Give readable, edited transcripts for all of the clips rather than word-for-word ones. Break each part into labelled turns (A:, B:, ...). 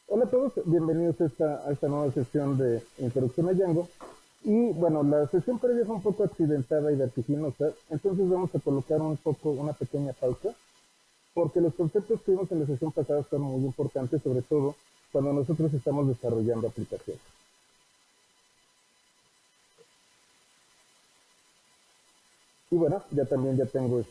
A: Hola a todos, bienvenidos a esta nueva sesión de Introducción a Django. Y bueno, la sesión previa fue un poco accidentada y vertiginosa, entonces vamos a colocar un poco una pequeña pausa, porque los conceptos que vimos en la sesión pasada son muy importantes, sobre todo cuando nosotros estamos desarrollando aplicaciones. Y bueno, ya tengo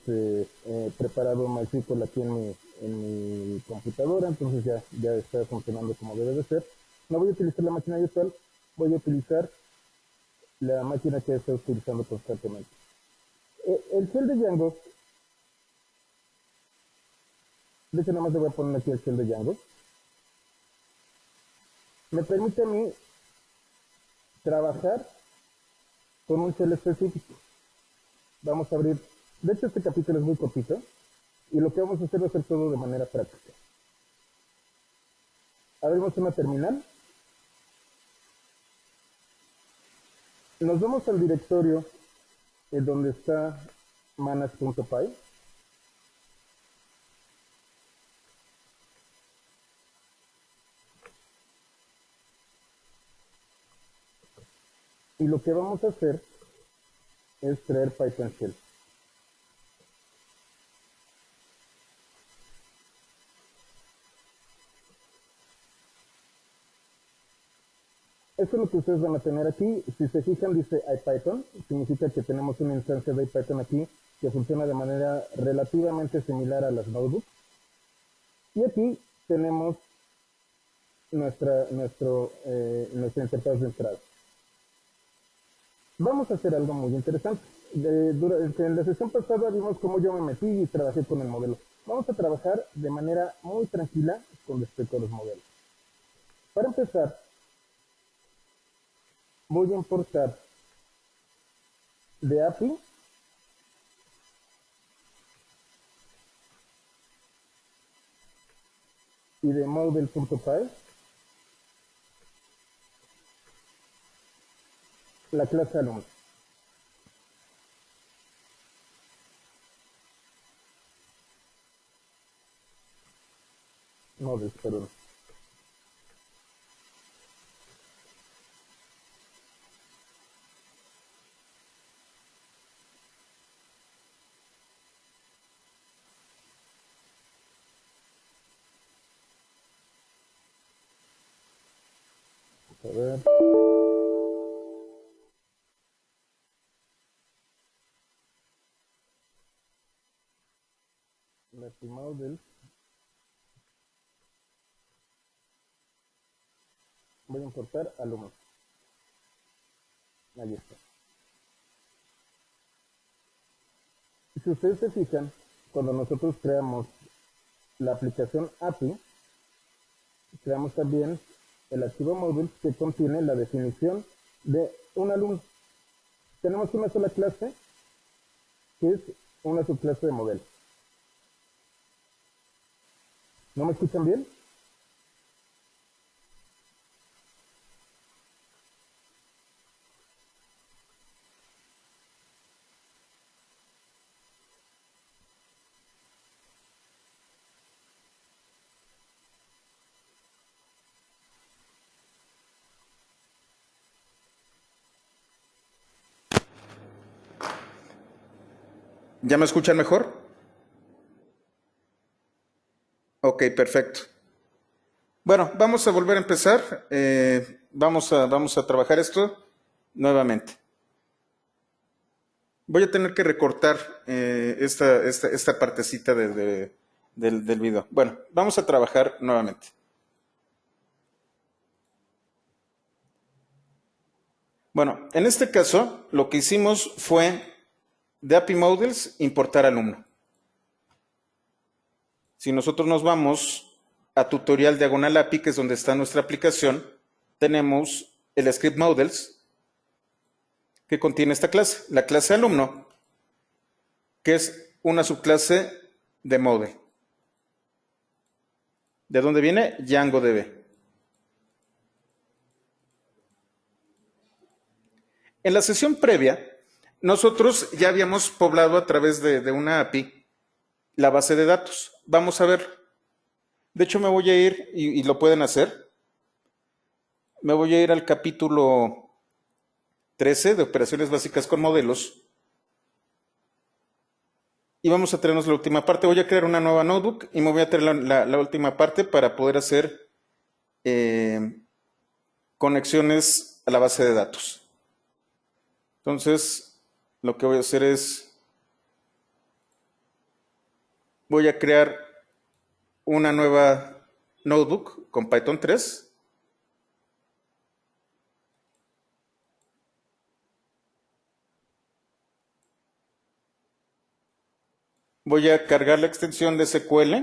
A: preparado MySQL aquí en mi computadora, entonces ya está funcionando como debe de ser. No voy a utilizar la máquina virtual, voy a utilizar la máquina que está utilizando constantemente. El shell de Django, de hecho nada más le voy a poner aquí el shell de Django, me permite a mí trabajar con un shell específico. Vamos a abrir, de hecho este capítulo es muy cortito, y lo que vamos a hacer va a ser todo de manera práctica. Abrimos una terminal, nos vamos al directorio en donde está manas.py, y lo que vamos a hacer es traer Python Shell. Esto es lo que ustedes van a tener aquí. Si se fijan, dice IPython, significa que tenemos una instancia de IPython aquí que funciona de manera relativamente similar a las notebooks. Y aquí tenemos nuestra interfaz de entrada. Vamos a hacer algo muy interesante. En la sesión pasada vimos cómo yo me metí y trabajé con el modelo. Vamos a trabajar de manera muy tranquila con respecto a los modelos. Para empezar, voy a importar de API y de model.py la clase alumno. Models, perdón. A ver. La model. Voy a importar alumno. Ahí está. Si ustedes se fijan, cuando nosotros creamos la aplicación API, creamos también el archivo module que contiene la definición de un alumno. Tenemos una sola clase que es una subclase de modelo. ¿No me escuchan bien?
B: ¿Ya me escuchan mejor? Ok, perfecto. Bueno, vamos a volver a empezar. Vamos a trabajar esto nuevamente. Voy a tener que recortar esta partecita del video. Bueno, vamos a trabajar nuevamente. Bueno, en este caso, lo que hicimos fue de API Models importar alumno. Si nosotros nos vamos a tutorial diagonal API, que es donde está nuestra aplicación, tenemos el script models que contiene esta clase, la clase alumno, que es una subclase de model. ¿De dónde viene? DjangoDB. En la sesión previa, nosotros ya habíamos poblado a través de una API la base de datos. Vamos a ver. De hecho, me voy a ir y lo pueden hacer. me voy a ir al capítulo 13 de operaciones básicas con modelos. Y vamos a traernos la última parte. Voy a crear una nueva notebook y me voy a traer la última parte para poder hacer conexiones a la base de datos. Entonces, lo que voy a hacer es, voy a crear una nueva notebook con Python 3. Voy a cargar la extensión de SQL.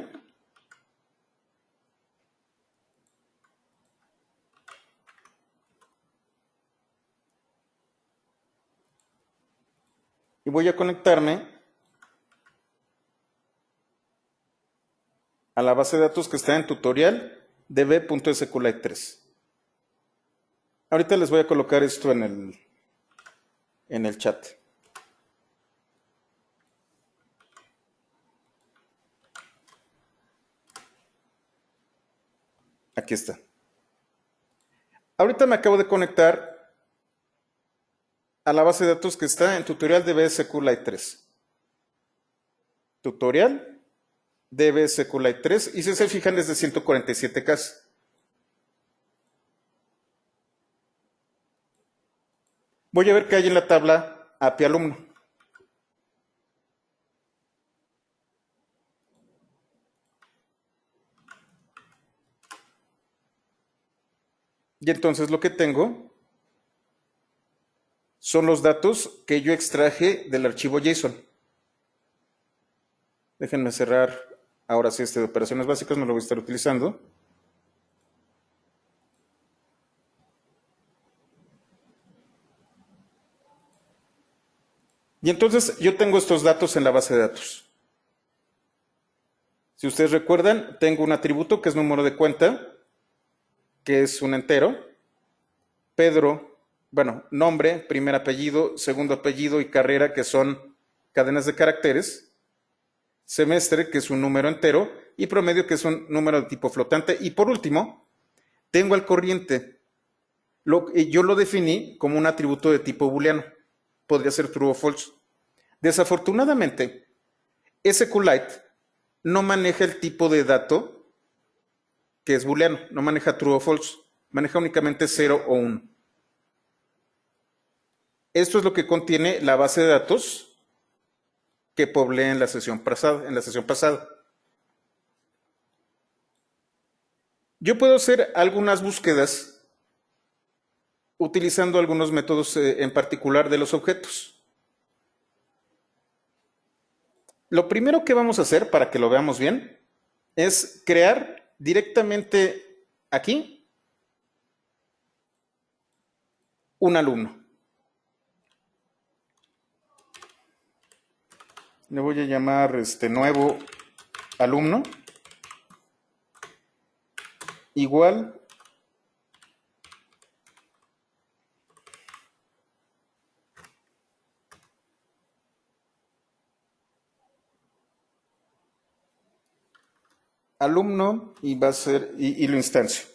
B: Y voy a conectarme a la base de datos que está en tutorial db.sqlite3. Ahorita les voy a colocar esto en el chat. Aquí está. Ahorita me acabo de conectar a la base de datos que está en tutorial db.sqlite3. Tutorial db.sqlite3 y si se fijan es de 147K. Voy a ver qué hay en la tabla API alumno. Y entonces lo que tengo son los datos que yo extraje del archivo JSON. Déjenme cerrar ahora sí este de operaciones básicas, no lo voy a estar utilizando. Y entonces yo tengo estos datos en la base de datos. Si ustedes recuerdan, tengo un atributo que es número de cuenta, que es un entero. Pedro, bueno, nombre, primer apellido, segundo apellido y carrera, que son cadenas de caracteres. Semestre, que es un número entero. Y promedio, que es un número de tipo flotante. Y por último, tengo al corriente. Yo lo definí como un atributo de tipo booleano. Podría ser true o false. Desafortunadamente, SQLite no maneja el tipo de dato que es booleano, no maneja true o false, maneja únicamente 0 o 1. Esto es lo que contiene la base de datos que pobleé en la sesión pasada. Yo puedo hacer algunas búsquedas utilizando algunos métodos en particular de los objetos. Lo primero que vamos a hacer, para que lo veamos bien, es crear directamente aquí un alumno. Le voy a llamar nuevo alumno igual alumno y va a ser y lo instancio.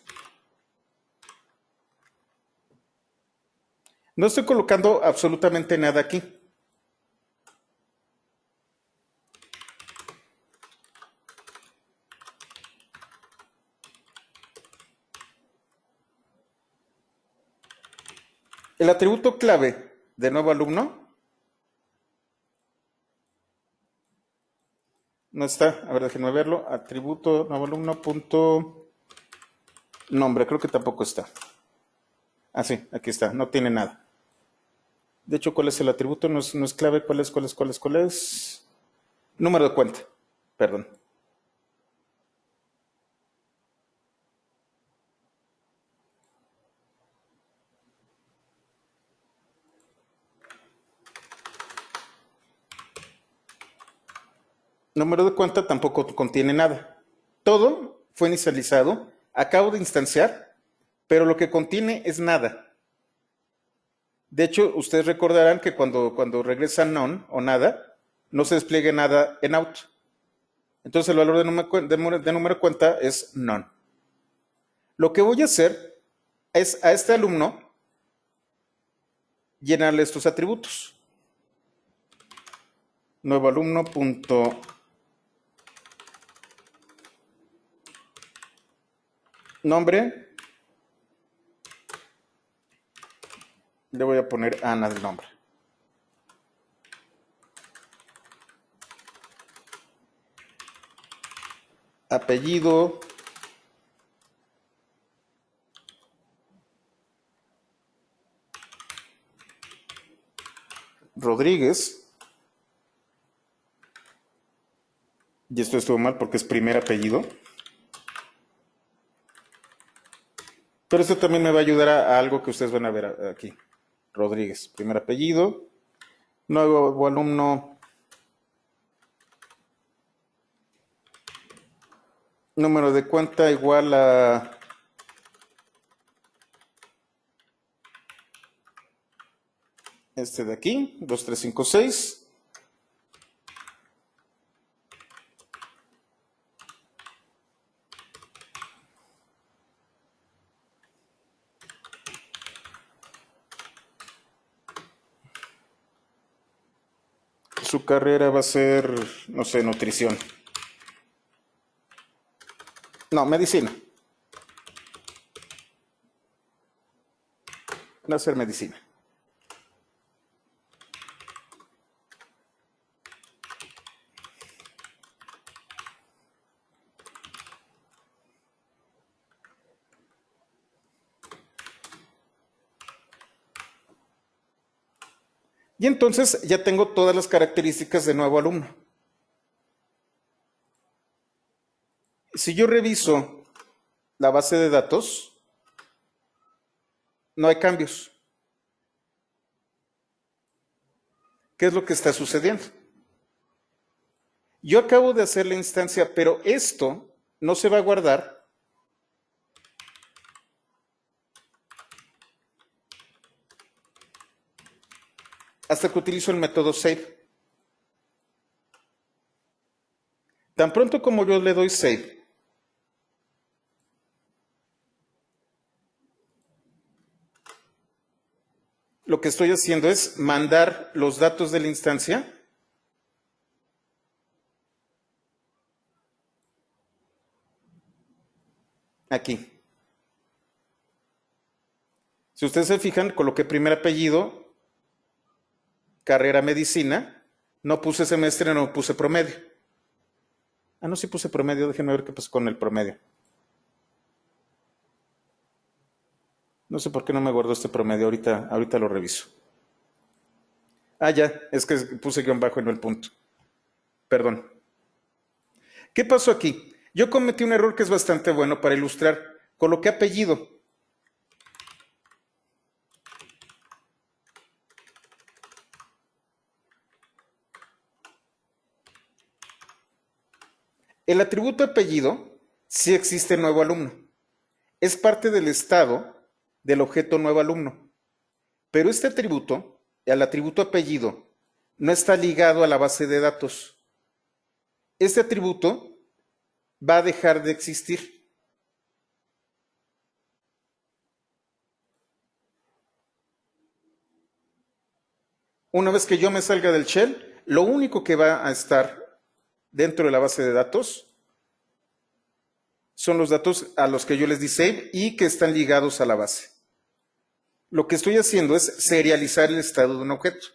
B: No estoy colocando absolutamente nada aquí. El atributo clave de nuevo alumno no está. A ver, déjenme verlo. Atributo nuevo alumno punto nombre. Creo que tampoco está. Ah, sí, aquí está. No tiene nada. De hecho, ¿cuál es el atributo? No es clave. ¿Cuál es? Número de cuenta. Perdón. Número de cuenta tampoco contiene nada. Todo fue inicializado. Acabo de instanciar, pero lo que contiene es nada. De hecho, ustedes recordarán que cuando regresa none o nada, no se despliegue nada en out. Entonces el valor de número de cuenta es none. Lo que voy a hacer, es a este alumno llenarle estos atributos. Nuevo alumno punto nombre. Le voy a poner Ana del nombre. Apellido. Rodríguez. Y esto estuvo mal porque es primer apellido. Pero esto también me va a ayudar a algo que ustedes van a ver aquí. Rodríguez, primer apellido. Nuevo alumno. Número de cuenta igual a este de aquí, 2356. Su carrera va a ser, no sé, nutrición. No, medicina. Va a ser medicina. Y entonces ya tengo todas las características de nuevo alumno. Si yo reviso la base de datos, no hay cambios. ¿Qué es lo que está sucediendo? Yo acabo de hacer la instancia, pero esto no se va a guardar hasta que utilizo el método save. Tan pronto como yo le doy save, lo que estoy haciendo es mandar los datos de la instancia aquí. Si ustedes se fijan, coloqué primer apellido, carrera medicina, no puse semestre, no puse promedio. Ah, no, sí puse promedio, déjenme ver qué pasó con el promedio. No sé por qué no me guardó este promedio, ahorita lo reviso. Ah, ya, es que puse guión bajo y no el punto. Perdón. ¿Qué pasó aquí? Yo cometí un error que es bastante bueno para ilustrar. Coloqué apellido. El atributo apellido sí existe nuevo alumno. Es parte del estado del objeto nuevo alumno. Pero este atributo, el atributo apellido, no está ligado a la base de datos. Este atributo va a dejar de existir. Una vez que yo me salga del shell, lo único que va a estar dentro de la base de datos son los datos a los que yo les di save y que están ligados a la base. Lo que estoy haciendo es serializar el estado de un objeto.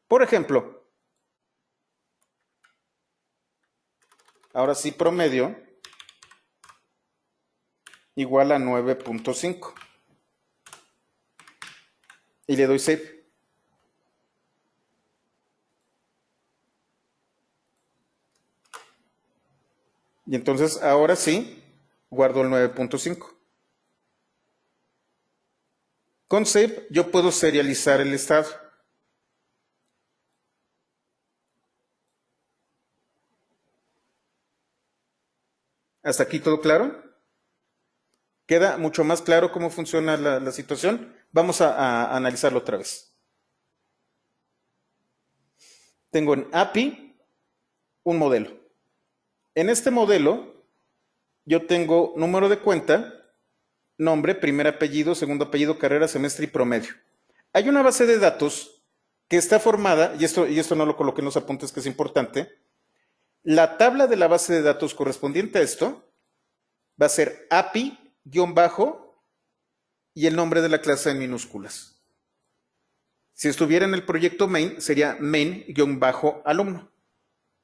B: Por ejemplo, ahora sí promedio igual a 9.5 y le doy save. Y entonces ahora sí guardo el 9.5. Con save yo puedo serializar el estado. ¿Hasta aquí todo claro? ¿Queda mucho más claro cómo funciona la situación? Vamos a analizarlo otra vez. Tengo en API un modelo. En este modelo yo tengo número de cuenta nombre, primer apellido, segundo apellido, carrera, semestre y promedio. Hay una base de datos que está formada, y esto no lo coloqué en los apuntes que es importante, la tabla de la base de datos correspondiente a esto va a ser API, guión bajo, y el nombre de la clase en minúsculas. Si estuviera en el proyecto main, sería main-alumno.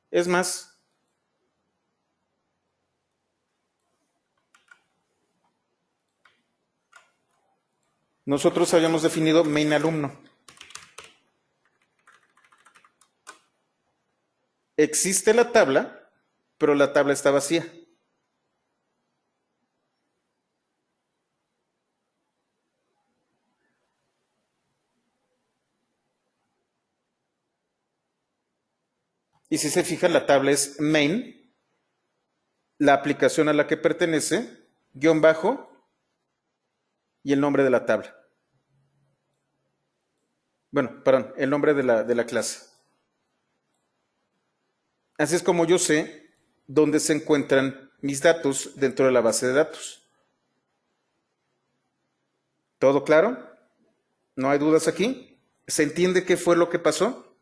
B: Es más, nosotros habíamos definido main alumno. Existe la tabla, pero la tabla está vacía. Y si se fija, la tabla es main, la aplicación a la que pertenece, guión bajo, y el nombre de la tabla. Bueno, perdón, el nombre de la clase. Así es como yo sé dónde se encuentran mis datos dentro de la base de datos. ¿Todo claro? ¿No hay dudas aquí? ¿Se entiende qué fue lo que pasó?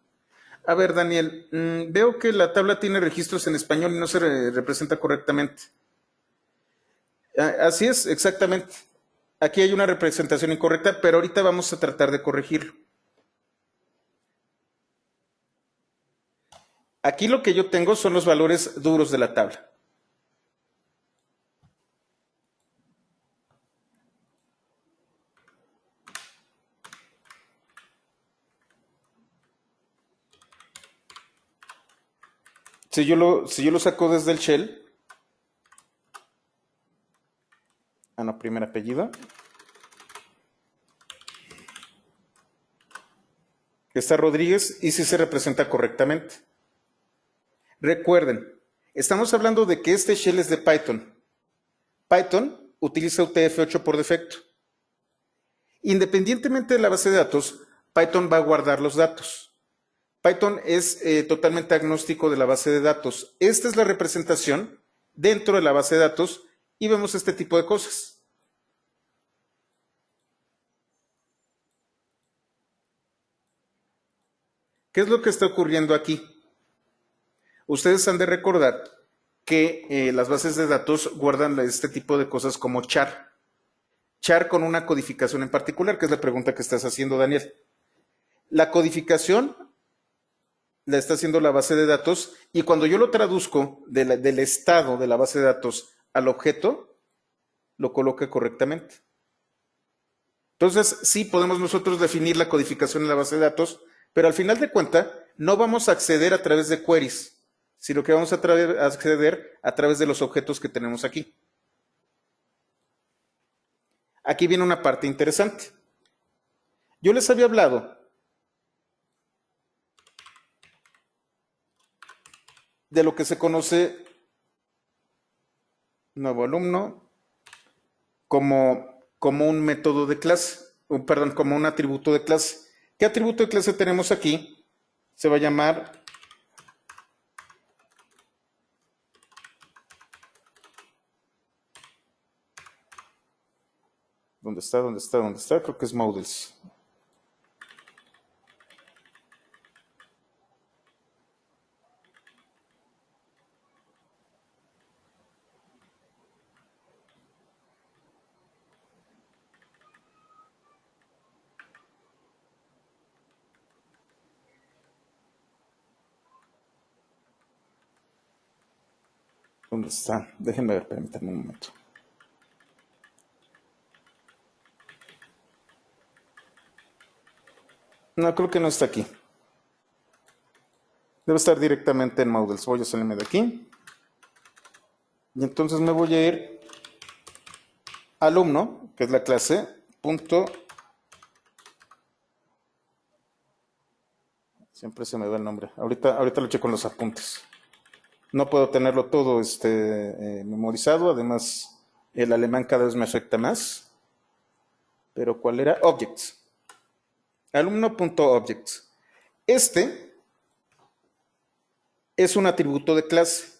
B: A ver, Daniel, veo que la tabla tiene registros en español y no se representa correctamente. Así es, exactamente. Aquí hay una representación incorrecta, pero ahorita vamos a tratar de corregirlo. Aquí lo que yo tengo son los valores duros de la tabla. Si yo lo saco desde el shell, no, primer apellido, está Rodríguez y sí se representa correctamente. Recuerden, estamos hablando de que este shell es de Python. Python utiliza UTF-8 por defecto. Independientemente de la base de datos, Python va a guardar los datos. Python es totalmente agnóstico de la base de datos. Esta es la representación dentro de la base de datos y vemos este tipo de cosas. ¿Qué es lo que está ocurriendo aquí? Ustedes han de recordar que las bases de datos guardan este tipo de cosas como char. Char con una codificación en particular, que es la pregunta que estás haciendo, Daniel. La codificación la está haciendo la base de datos y cuando yo lo traduzco del estado de la base de datos al objeto, lo coloca correctamente. Entonces, sí podemos nosotros definir la codificación en la base de datos, pero al final de cuentas no vamos a acceder a través de queries, sino que vamos a acceder a través de los objetos que tenemos aquí. Aquí viene una parte interesante. Yo les había hablado de lo que se conoce nuevo alumno como un método de clase, perdón, como un atributo de clase. ¿Qué atributo de clase tenemos aquí? Se va a llamar ¿dónde está? ¿Dónde está? ¿Dónde está? Creo que es models. ¿Dónde está? Déjenme ver, permítanme un momento. No, creo que no está aquí. Debe estar directamente en models. Voy a salirme de aquí. Y entonces me voy a ir alumno, que es la clase, punto. Siempre se me va el nombre. Ahorita lo checo en los apuntes. No puedo tenerlo todo memorizado. Además, el alemán cada vez me afecta más. Pero ¿cuál era? Objects. Alumno.objects. Este es un atributo de clase.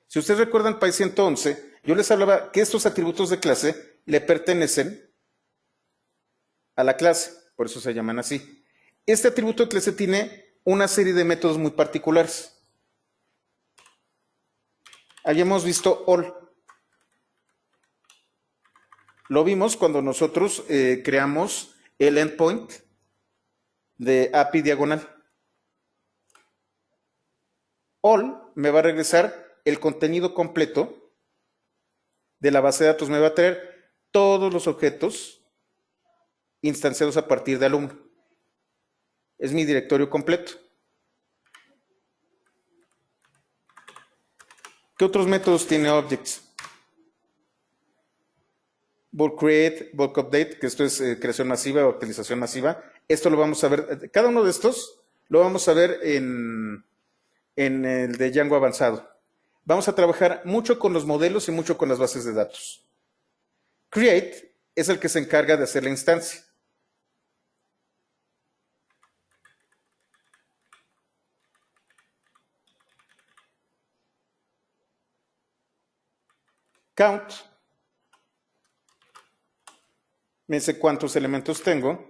B: Si ustedes recuerdan PY 111, Yo les hablaba que estos atributos de clase le pertenecen a la clase, por eso se llaman así. Este atributo de clase tiene una serie de métodos muy particulares. Habíamos visto all. Lo vimos cuando nosotros creamos el endpoint de API diagonal. All me va a regresar el contenido completo de la base de datos. Me va a traer todos los objetos instanciados a partir de alumno. Es mi directorio completo. ¿Qué otros métodos tiene objects? Bulk create, bulk update, que esto es creación masiva o actualización masiva. Esto lo vamos a ver, cada uno de estos lo vamos a ver en el de Django avanzado. Vamos a trabajar mucho con los modelos y mucho con las bases de datos. Create es el que se encarga de hacer la instancia. Count me dice cuántos elementos tengo.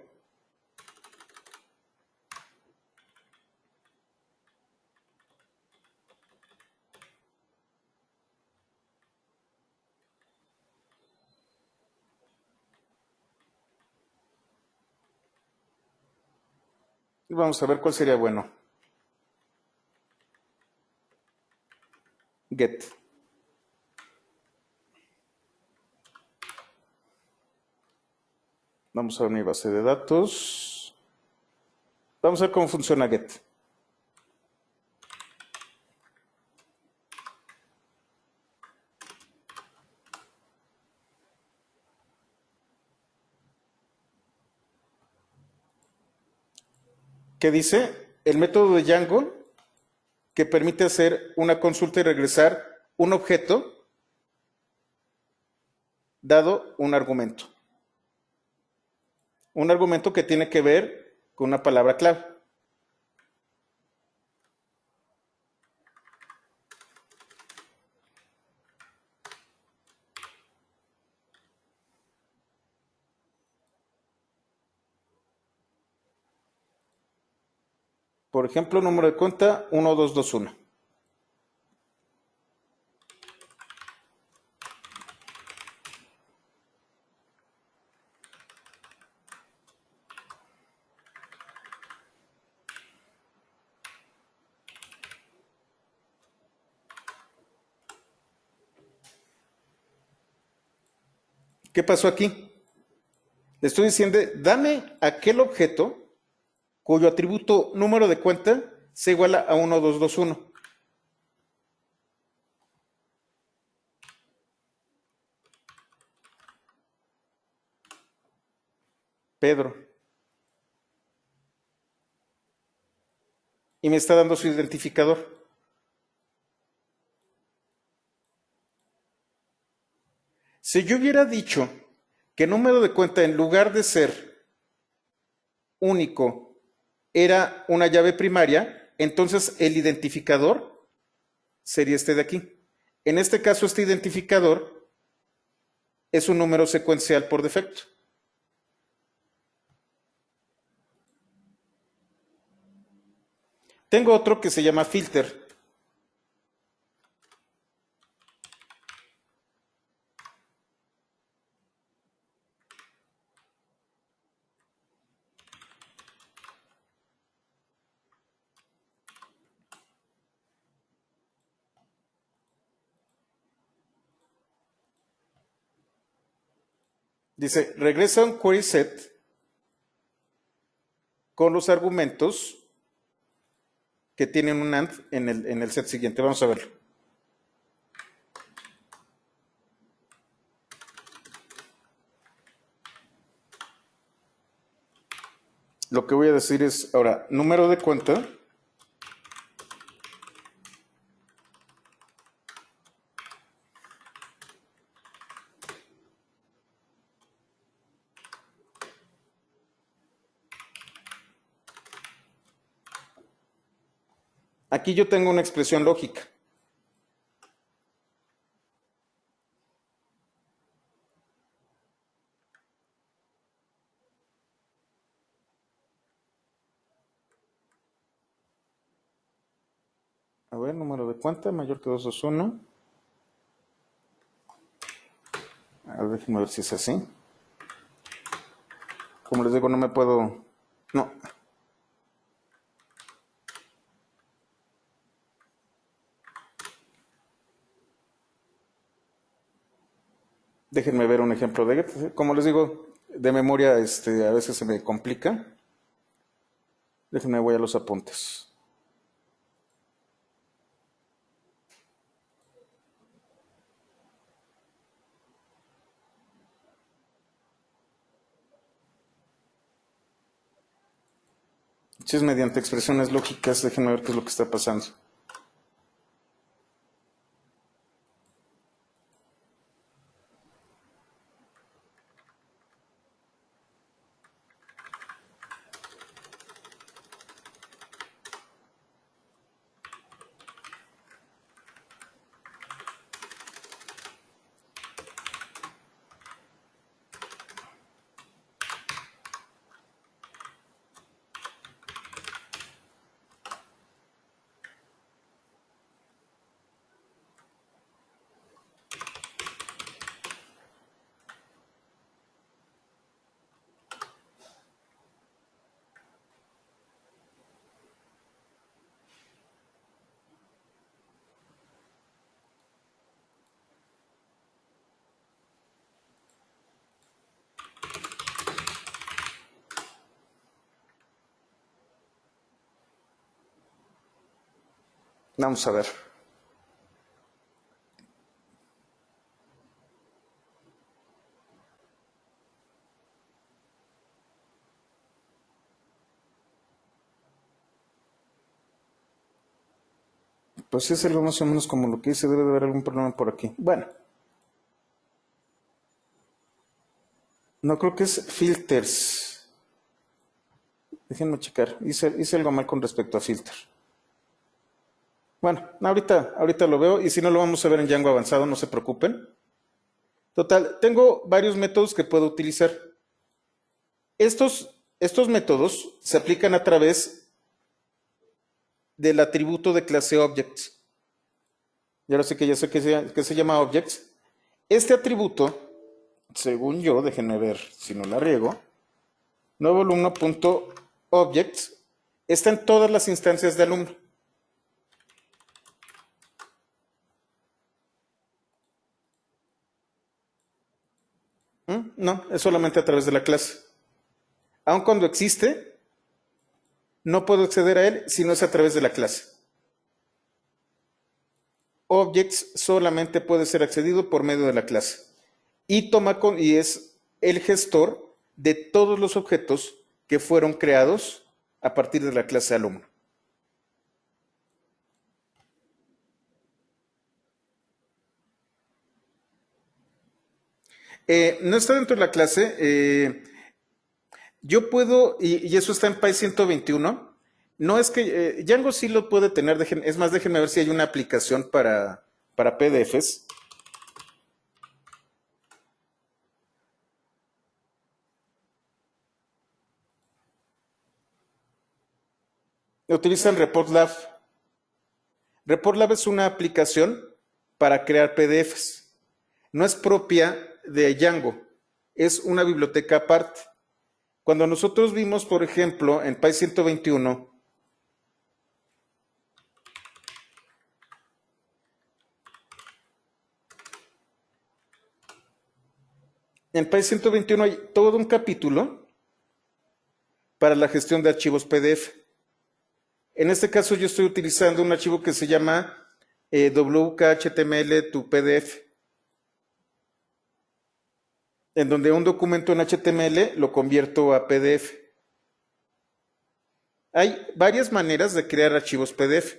B: Y vamos a ver cuál sería bueno. Get. Vamos a ver mi base de datos. Vamos a ver cómo funciona get. ¿Qué dice? El método de Django que permite hacer una consulta y regresar un objeto dado un argumento. Un argumento que tiene que ver con una palabra clave. Por ejemplo, número de cuenta 1221. ¿Qué pasó aquí? Le estoy diciendo, dame aquel objeto cuyo atributo número de cuenta sea igual a 1221. Pedro. Y me está dando su identificador. Si yo hubiera dicho que número de cuenta en lugar de ser único era una llave primaria, entonces el identificador sería este de aquí. En este caso, este identificador es un número secuencial por defecto. Tengo otro que se llama filter. Dice, regresa un query set con los argumentos que tienen un AND en el set siguiente. Vamos a verlo. Lo que voy a decir es, ahora, número de cuenta. Aquí yo tengo una expresión lógica. A ver, número de cuenta, mayor que 221. A ver, déjenme ver si es así. Como les digo, no me puedo... No. Déjenme ver un ejemplo de get. Como les digo, de memoria a veces se me complica. Déjenme, voy a los apuntes. Si es mediante expresiones lógicas, déjenme ver qué es lo que está pasando. Vamos a ver. Pues sí es algo más o menos como lo que hice, debe de haber algún problema por aquí. Bueno, no creo que es filters. Déjenme checar. Hice algo mal con respecto a filter. Bueno, ahorita lo veo y si no lo vamos a ver en Django avanzado, no se preocupen. Total, tengo varios métodos que puedo utilizar. Estos métodos se aplican a través del atributo de clase objects. Y ahora sí que ya sé que se llama objects. Este atributo, según yo, déjenme ver si no la riego, nuevo alumno.objects está en todas las instancias de alumno. No, es solamente a través de la clase. Aun cuando existe, no puedo acceder a él si no es a través de la clase. Objects solamente puede ser accedido por medio de la clase. Y es el gestor de todos los objetos que fueron creados a partir de la clase alumno. No está dentro de la clase. Yo puedo, y eso está en PY 121. No es que Django sí lo puede tener. Es más, déjenme ver si hay una aplicación para PDFs. Utilizan ReportLab. ReportLab es una aplicación para crear PDFs. No es propia de Django, es una biblioteca aparte. Cuando nosotros vimos, por ejemplo, en PY 121, en PY 121 hay todo un capítulo para la gestión de archivos PDF. En este caso yo estoy utilizando un archivo que se llama WKHTML to PDF, en donde un documento en HTML lo convierto a PDF. Hay varias maneras de crear archivos PDF.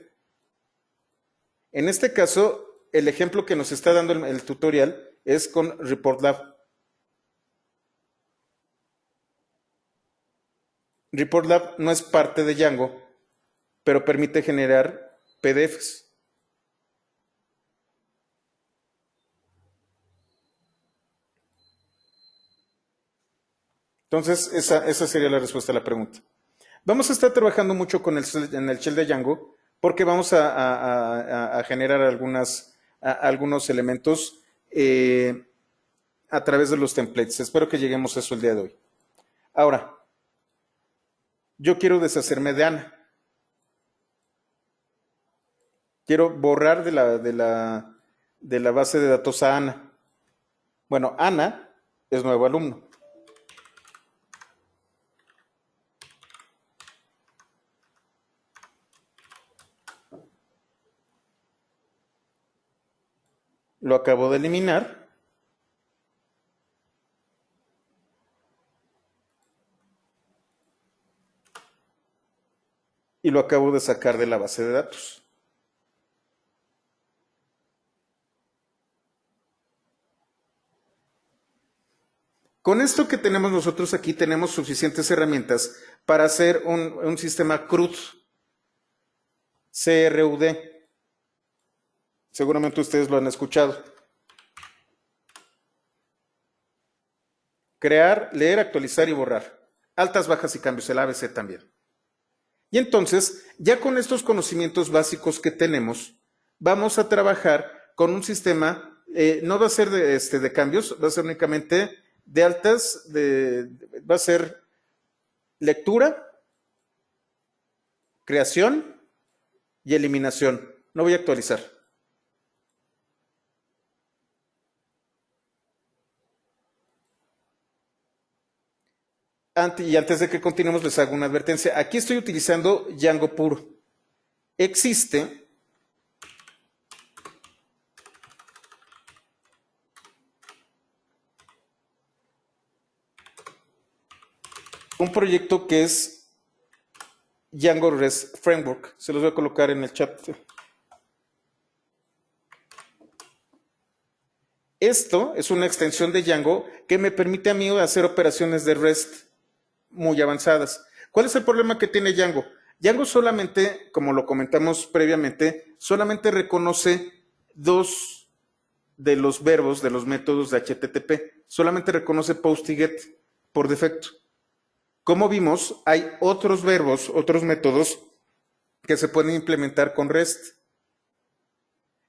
B: En este caso, el ejemplo que nos está dando el tutorial es con ReportLab. ReportLab no es parte de Django, pero permite generar PDFs. Entonces, esa sería la respuesta a la pregunta. Vamos a estar trabajando mucho en el shell de Django porque vamos a generar algunos elementos a través de los templates. Espero que lleguemos a eso el día de hoy. Ahora, yo quiero deshacerme de Ana. Quiero borrar de la base de datos a Ana. Bueno, Ana es nuevo alumno. Lo acabo de eliminar. Y lo acabo de sacar de la base de datos. Con esto que tenemos nosotros aquí, tenemos suficientes herramientas para hacer un sistema CRUD. CRUD. Seguramente ustedes lo han escuchado. Crear, leer, actualizar y borrar. Altas, bajas y cambios, el ABC también. Y entonces, ya con estos conocimientos básicos que tenemos, vamos a trabajar con un sistema, no va a ser de cambios, va a ser únicamente de altas, va a ser lectura, creación y eliminación. No voy a actualizar. Y antes de que continuemos les hago una advertencia. Aquí estoy utilizando Django puro. Existe un proyecto que es Django REST Framework. Se los voy a colocar en el chat. Esto es una extensión de Django que me permite a mí hacer operaciones de REST muy avanzadas. ¿Cuál es el problema que tiene Django? Django solamente, como lo comentamos previamente, solamente reconoce dos de los verbos, de los métodos de HTTP. Solamente reconoce post y get por defecto. Como vimos, hay otros verbos, otros métodos que se pueden implementar con REST.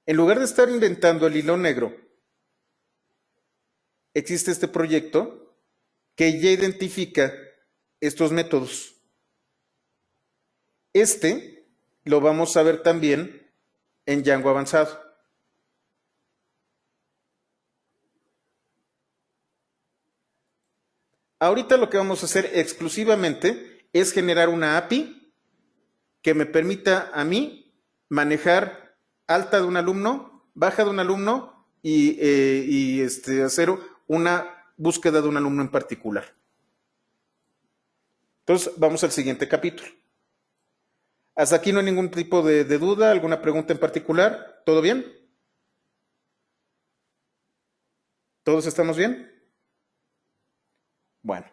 B: En lugar de estar inventando el hilo negro, existe este proyecto que ya identifica estos métodos. Este lo vamos a ver también en Django avanzado. Ahorita lo que vamos a hacer exclusivamente es generar una API que me permita a mí manejar alta de un alumno, baja de un alumno y hacer una búsqueda de un alumno en particular. Entonces, vamos al siguiente capítulo. Hasta aquí no hay ningún tipo de duda, alguna pregunta en particular. ¿Todo bien? ¿Todos estamos bien? Bueno.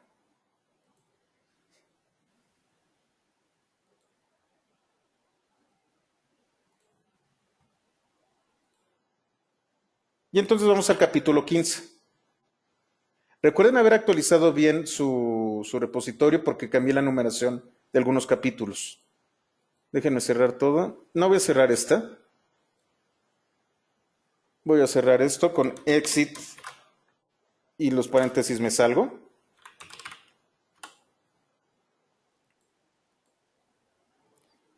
B: Y entonces vamos al capítulo 15. Recuerden haber actualizado bien su repositorio porque cambié la numeración de algunos capítulos. Déjenme cerrar todo. No voy a cerrar esta. Voy a cerrar esto con exit y los paréntesis me salgo.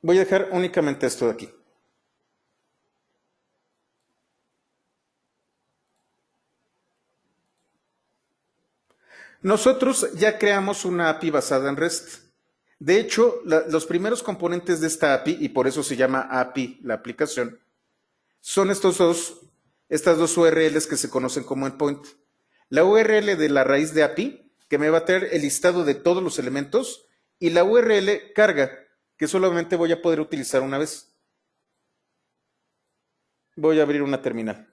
B: Voy a dejar únicamente esto de aquí. Nosotros ya creamos una API basada en REST. De hecho, los primeros componentes de esta API, y por eso se llama API la aplicación, son estas dos URLs que se conocen como endpoint. La URL de la raíz de API, que me va a traer el listado de todos los elementos, y la URL carga, que solamente voy a poder utilizar una vez. Voy a abrir una terminal.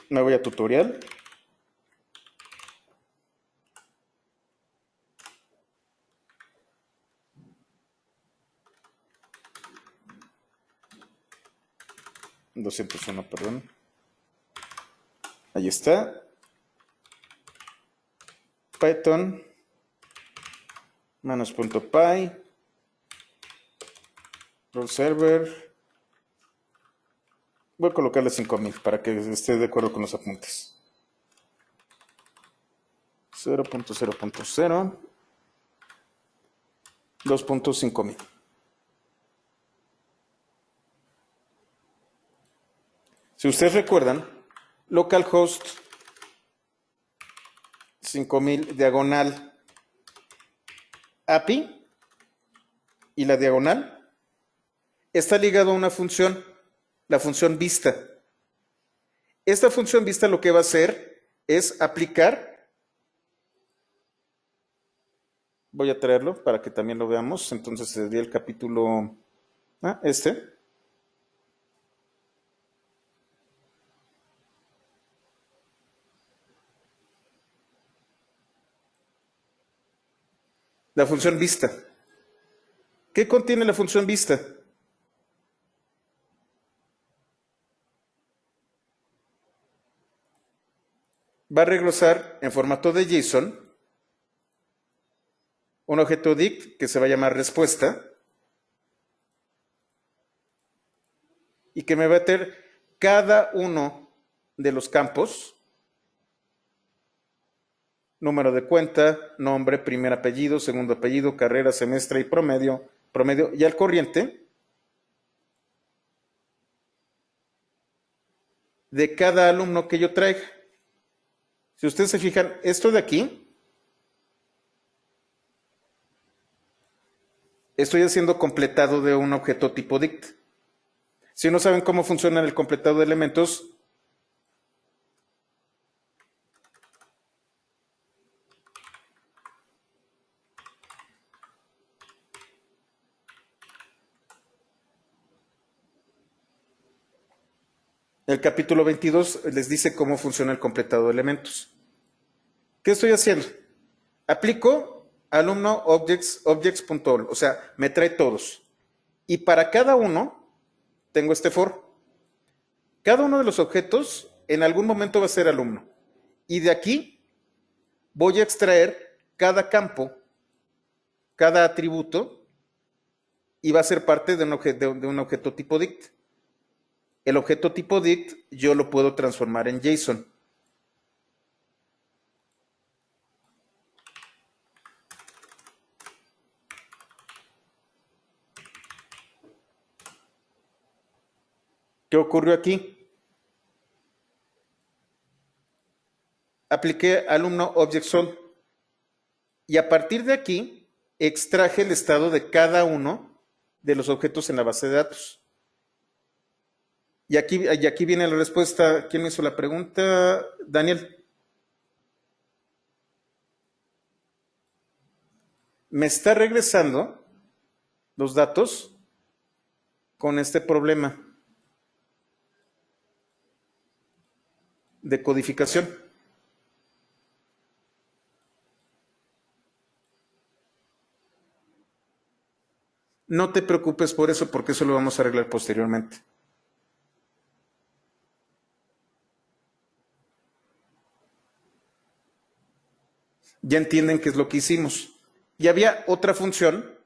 B: Me voy a tutorial. Perdón. Ahí está. Python manos.py role server. Voy a colocarle 5000 para que esté de acuerdo con los apuntes. 0.0.0 2.5000. Si ustedes recuerdan, localhost 5000 diagonal API y la diagonal está ligado a una función, la función vista. Esta función vista lo que va a hacer es aplicar, voy a traerlo para que también lo veamos, entonces sería el capítulo, la función vista. ¿Qué contiene la función vista? Va a regresar en formato de JSON un objeto dict que se va a llamar respuesta y que me va a tener cada uno de los campos, número de cuenta, nombre, primer apellido, segundo apellido, carrera, semestre y promedio y al corriente de cada alumno que yo traiga. Si ustedes se fijan, esto de aquí, estoy haciendo completado de un objeto tipo dict. Si no saben cómo funciona el completado de elementos, el capítulo 22 les dice cómo funciona el completado de elementos. ¿Qué estoy haciendo? Aplico alumno objects.all, o sea, me trae todos. Y para cada uno tengo este for. Cada uno de los objetos en algún momento va a ser alumno. Y de aquí voy a extraer cada campo, cada atributo, y va a ser parte de un objeto tipo dict. El objeto tipo dict yo lo puedo transformar en JSON. ¿Qué ocurrió aquí? Apliqué alumno object_sol y a partir de aquí extraje el estado de cada uno de los objetos en la base de datos. Y aquí viene la respuesta. ¿Quién me hizo la pregunta? Daniel. Me está regresando los datos con este problema de codificación. No te preocupes por eso, porque eso lo vamos a arreglar posteriormente. Ya entienden qué es lo que hicimos. Y había otra función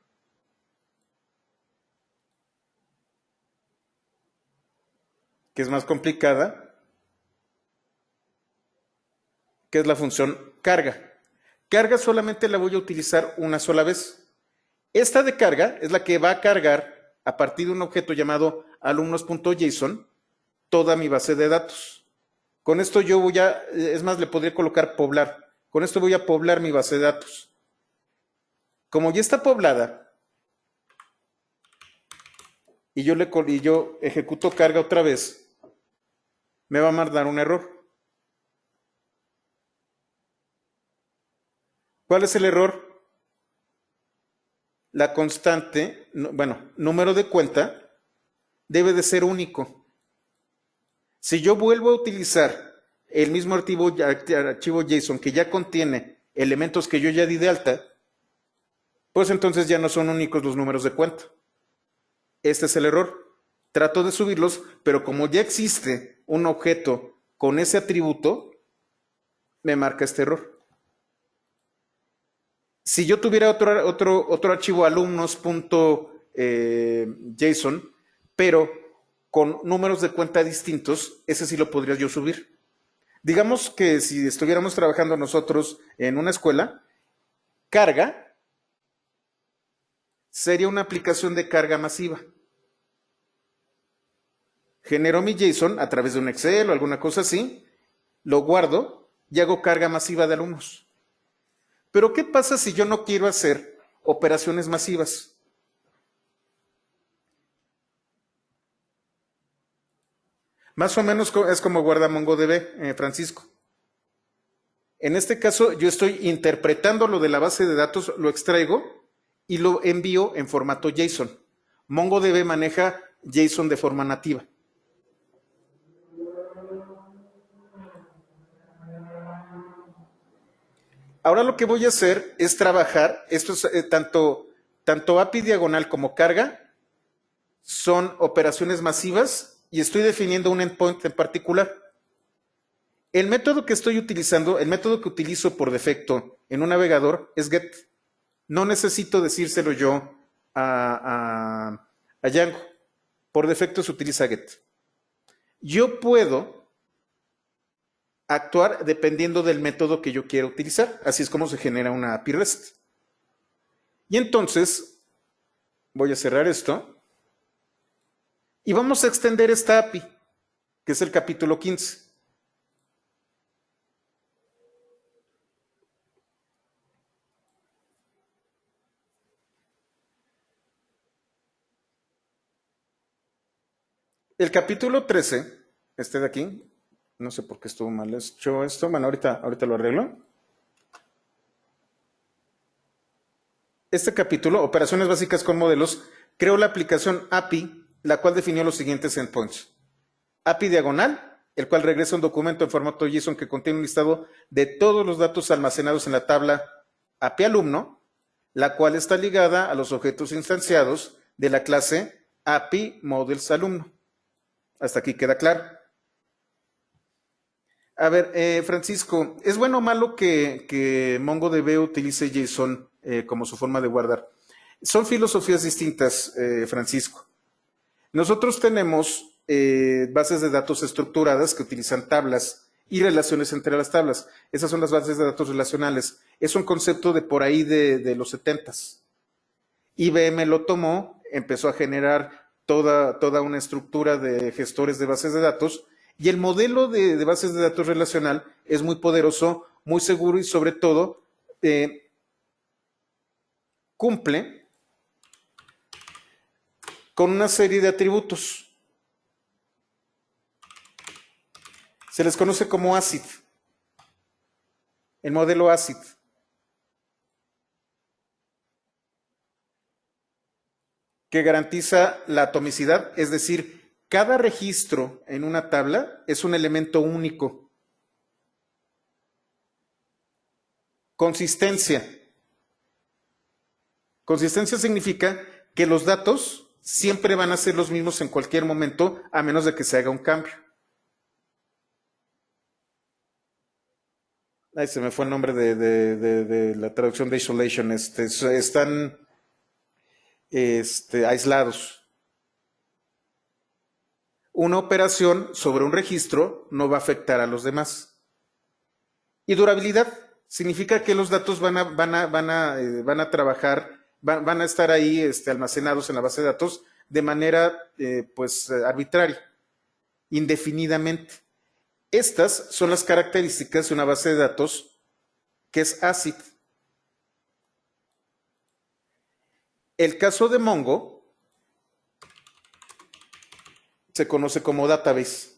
B: que es más complicada, que es la función carga. Carga solamente la voy a utilizar una sola vez. Esta de carga es la que va a cargar a partir de un objeto llamado alumnos.json toda mi base de datos. Con esto yo voy a, es más, le podría colocar poblar. Con esto voy a poblar mi base de datos. Como ya está poblada y yo ejecuto carga otra vez, me va a mandar un error. ¿Cuál es el error? La constante, número de cuenta, debe de ser único. Si yo vuelvo a utilizar el mismo archivo JSON que ya contiene elementos que yo ya di de alta, pues entonces ya no son únicos los números de cuenta. Este es el error. Trato de subirlos, pero como ya existe un objeto con ese atributo, me marca este error. Si yo tuviera otro archivo alumnos.json, pero con números de cuenta distintos, ese sí lo podría yo subir. Digamos que si estuviéramos trabajando nosotros en una escuela, carga sería una aplicación de carga masiva. Genero mi JSON a través de un Excel o alguna cosa así, lo guardo y hago carga masiva de alumnos. Pero ¿qué pasa si yo no quiero hacer operaciones masivas? Más o menos es como guarda MongoDB, Francisco. En este caso, yo estoy interpretando lo de la base de datos, lo extraigo y lo envío en formato JSON. MongoDB maneja JSON de forma nativa. Ahora lo que voy a hacer es trabajar, esto es tanto API diagonal como carga, son operaciones masivas y estoy definiendo un endpoint en particular. El método que estoy utilizando, el método que utilizo por defecto en un navegador es get. No necesito decírselo yo a Django. Por defecto se utiliza get. Yo puedo actuar dependiendo del método que yo quiera utilizar. Así es como se genera una API REST. Y entonces, voy a cerrar esto. Y vamos a extender esta API, que es el capítulo 15. El capítulo 13, este de aquí, no sé por qué estuvo mal hecho esto. Bueno, ahorita lo arreglo. Este capítulo, operaciones básicas con modelos, creó la aplicación API, la cual definió los siguientes endpoints. API diagonal, el cual regresa un documento en formato JSON que contiene un listado de todos los datos almacenados en la tabla API alumno, la cual está ligada a los objetos instanciados de la clase API Models alumno. Hasta aquí queda claro. A ver, Francisco, ¿es bueno o malo que MongoDB utilice JSON como su forma de guardar? Son filosofías distintas, Francisco. Nosotros tenemos bases de datos estructuradas que utilizan tablas y relaciones entre las tablas. Esas son las bases de datos relacionales. Es un concepto de por ahí de los 70s. IBM lo tomó, empezó a generar toda una estructura de gestores de bases de datos y el modelo de bases de datos relacional es muy poderoso, muy seguro y sobre todo cumple con una serie de atributos. Se les conoce como ACID, el modelo ACID. Que garantiza la atomicidad, es decir, cada registro en una tabla es un elemento único. Consistencia. Consistencia significa que los datos siempre van a ser los mismos en cualquier momento, a menos de que se haga un cambio. Ay, se me fue el nombre de la traducción de isolation. Están aislados. Una operación sobre un registro no va a afectar a los demás. Y durabilidad significa que los datos van a trabajar, van a estar ahí almacenados en la base de datos de manera arbitraria, indefinidamente. Estas son las características de una base de datos que es ACID. El caso de Mongo se conoce como database.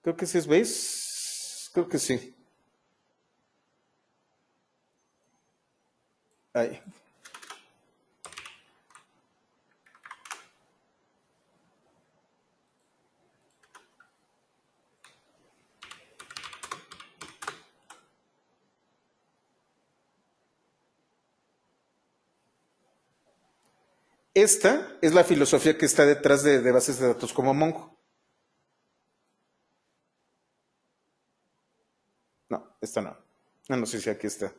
B: Creo que sí es base. Creo que sí. Ahí. Esta es la filosofía que está detrás de bases de datos como Mongo. No sé si aquí está.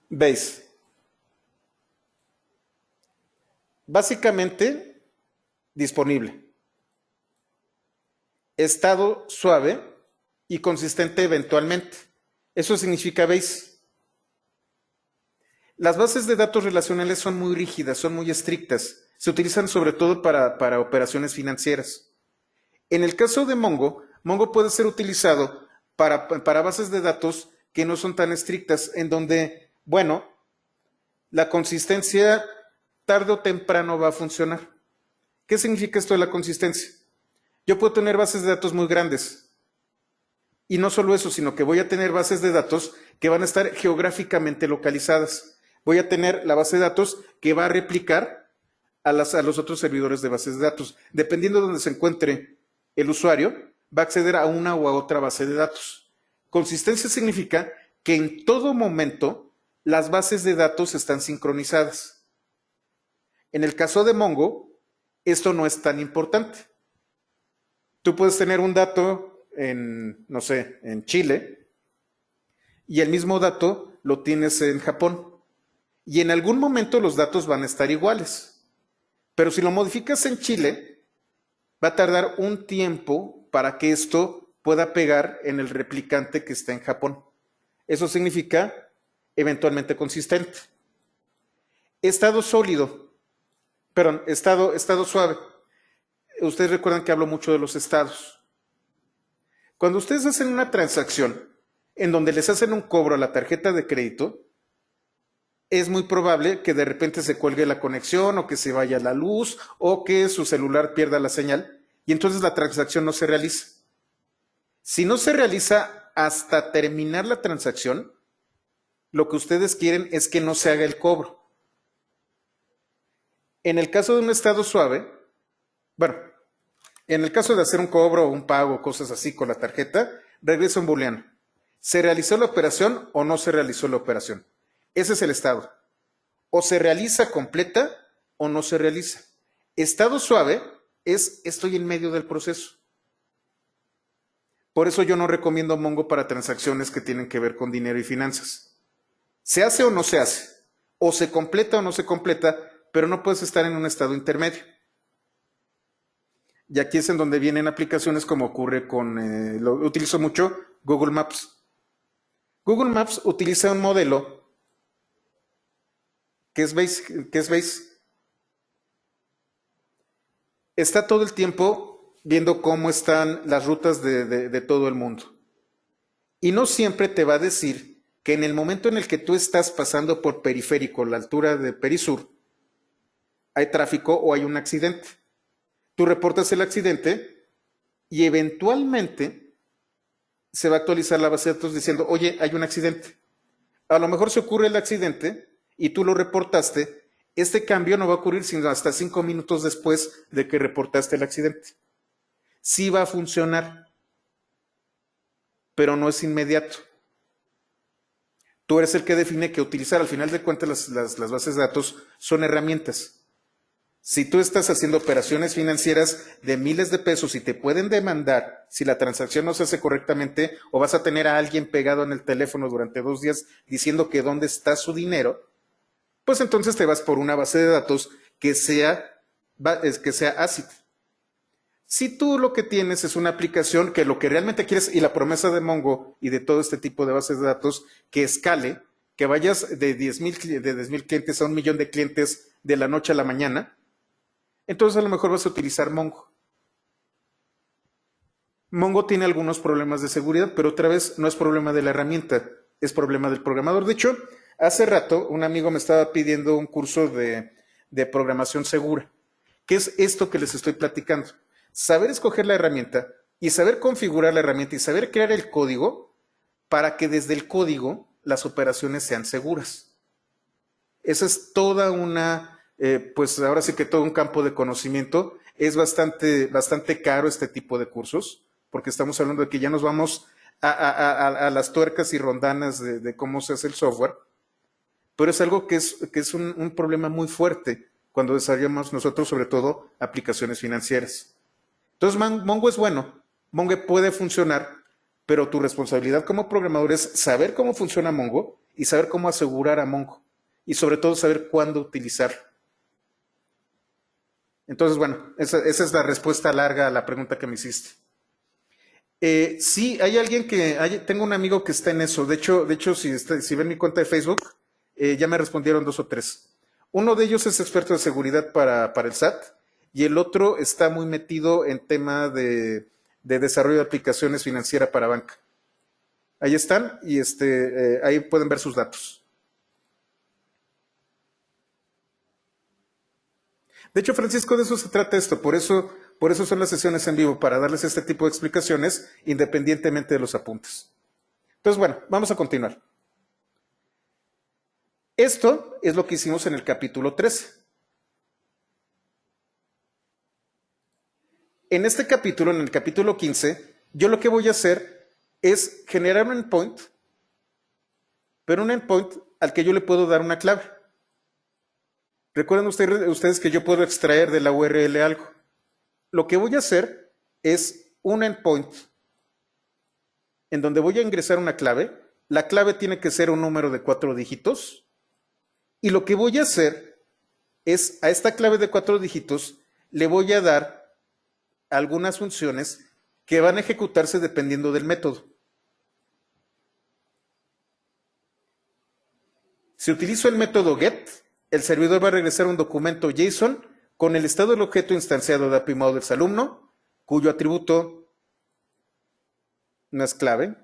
B: ¿Veis? Básicamente, disponible. Estado suave y consistente eventualmente. Eso significa, ¿veis? Las bases de datos relacionales son muy rígidas, son muy estrictas. Se utilizan sobre todo para operaciones financieras. En el caso de Mongo, Mongo puede ser utilizado para bases de datos que no son tan estrictas, en donde, bueno, la consistencia tarde o temprano va a funcionar. ¿Qué significa esto de la consistencia? Yo puedo tener bases de datos muy grandes. Y no solo eso, sino que voy a tener bases de datos que van a estar geográficamente localizadas. Voy a tener la base de datos que va a replicar a los otros servidores de bases de datos. Dependiendo de donde se encuentre el usuario, va a acceder a una o a otra base de datos. Consistencia significa que en todo momento las bases de datos están sincronizadas. En el caso de Mongo, esto no es tan importante. Tú puedes tener un dato en, no sé, en Chile, y el mismo dato lo tienes en Japón. Y en algún momento los datos van a estar iguales. Pero si lo modificas en Chile, va a tardar un tiempo para que esto pueda pegar en el replicante que está en Japón. Eso significa eventualmente consistente. Estado sólido, perdón, estado suave. Ustedes recuerdan que hablo mucho de los estados. Cuando ustedes hacen una transacción en donde les hacen un cobro a la tarjeta de crédito, es muy probable que de repente se cuelgue la conexión o que se vaya la luz o que su celular pierda la señal y entonces la transacción no se realiza. Si no se realiza hasta terminar la transacción, lo que ustedes quieren es que no se haga el cobro. En el caso de un estado suave, bueno, en el caso de hacer un cobro o un pago, cosas así con la tarjeta, regresa un booleano. ¿Se realizó la operación o no se realizó la operación? Ese es el estado. O se realiza completa o no se realiza. Estado suave es estoy en medio del proceso. Por eso yo no recomiendo Mongo para transacciones que tienen que ver con dinero y finanzas. ¿Se hace o no se hace? O se completa o no se completa, pero no puedes estar en un estado intermedio. Y aquí es en donde vienen aplicaciones como ocurre con, lo utilizo mucho, Google Maps. Google Maps utiliza un modelo que es Base. Está todo el tiempo viendo cómo están las rutas de todo el mundo. Y no siempre te va a decir que en el momento en el que tú estás pasando por periférico, la altura de Perisur, hay tráfico o hay un accidente. Tú reportas el accidente y eventualmente se va a actualizar la base de datos diciendo, oye, hay un accidente. A lo mejor se ocurre el accidente y tú lo reportaste. Este cambio no va a ocurrir sino hasta 5 minutos después de que reportaste el accidente. Sí va a funcionar, pero no es inmediato. Tú eres el que define que utilizar, al final de cuentas, las bases de datos son herramientas. Si tú estás haciendo operaciones financieras de miles de pesos y te pueden demandar si la transacción no se hace correctamente o vas a tener a alguien pegado en el teléfono durante 2 días diciendo que dónde está su dinero, pues entonces te vas por una base de datos que sea ACID. Si tú lo que tienes es una aplicación que lo que realmente quieres, y la promesa de Mongo y de todo este tipo de bases de datos, que escale, que vayas de 10,000 clientes a 1,000,000 de clientes de la noche a la mañana, entonces a lo mejor vas a utilizar Mongo. Mongo tiene algunos problemas de seguridad, pero otra vez no es problema de la herramienta, es problema del programador. De hecho, hace rato un amigo me estaba pidiendo un curso de programación segura. ¿Qué es esto que les estoy platicando? Saber escoger la herramienta y saber configurar la herramienta y saber crear el código para que desde el código las operaciones sean seguras. Esa es toda una, pues ahora sí que todo un campo de conocimiento. Es bastante caro este tipo de cursos, porque estamos hablando de que ya nos vamos a las tuercas y rondanas de cómo se hace el software, pero es algo que es un problema muy fuerte cuando desarrollamos nosotros, sobre todo, aplicaciones financieras. Entonces, Mongo es bueno, Mongo puede funcionar, pero tu responsabilidad como programador es saber cómo funciona Mongo y saber cómo asegurar a Mongo. Y sobre todo saber cuándo utilizarlo. Entonces, bueno, esa es la respuesta larga a la pregunta que me hiciste. Sí, hay alguien tengo un amigo que está en eso. De hecho si ven mi cuenta de Facebook, ya me respondieron 2 o 3. Uno de ellos es experto de seguridad para el SAT y el otro está muy metido en tema de desarrollo de aplicaciones financieras para banca. Ahí están y ahí pueden ver sus datos. De hecho, Francisco, de eso se trata esto. Por eso son las sesiones en vivo, para darles este tipo de explicaciones independientemente de los apuntes. Entonces, bueno, vamos a continuar. Esto es lo que hicimos en el capítulo 13. En este capítulo, en el capítulo 15, yo lo que voy a hacer es generar un endpoint, pero un endpoint al que yo le puedo dar una clave. Recuerden ustedes que yo puedo extraer de la URL algo. Lo que voy a hacer es un endpoint en donde voy a ingresar una clave. La clave tiene que ser un número de 4 dígitos. Y lo que voy a hacer es, a esta clave de 4 dígitos, le voy a dar algunas funciones que van a ejecutarse dependiendo del método. Si utilizo el método get, el servidor va a regresar un documento JSON con el estado del objeto instanciado de API Models alumno, cuyo atributo no es clave.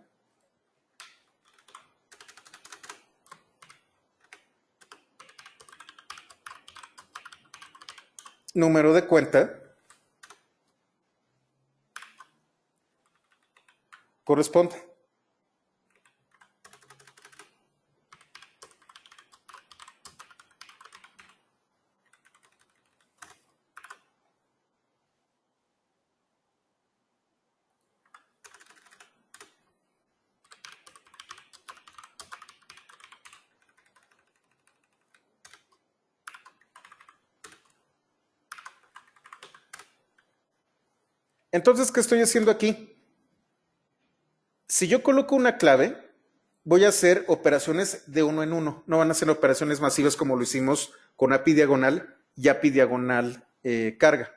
B: Número de cuenta corresponde. Entonces, ¿qué estoy haciendo aquí? Si yo coloco una clave, voy a hacer operaciones de uno en uno. No van a ser operaciones masivas como lo hicimos con API diagonal y API diagonal carga.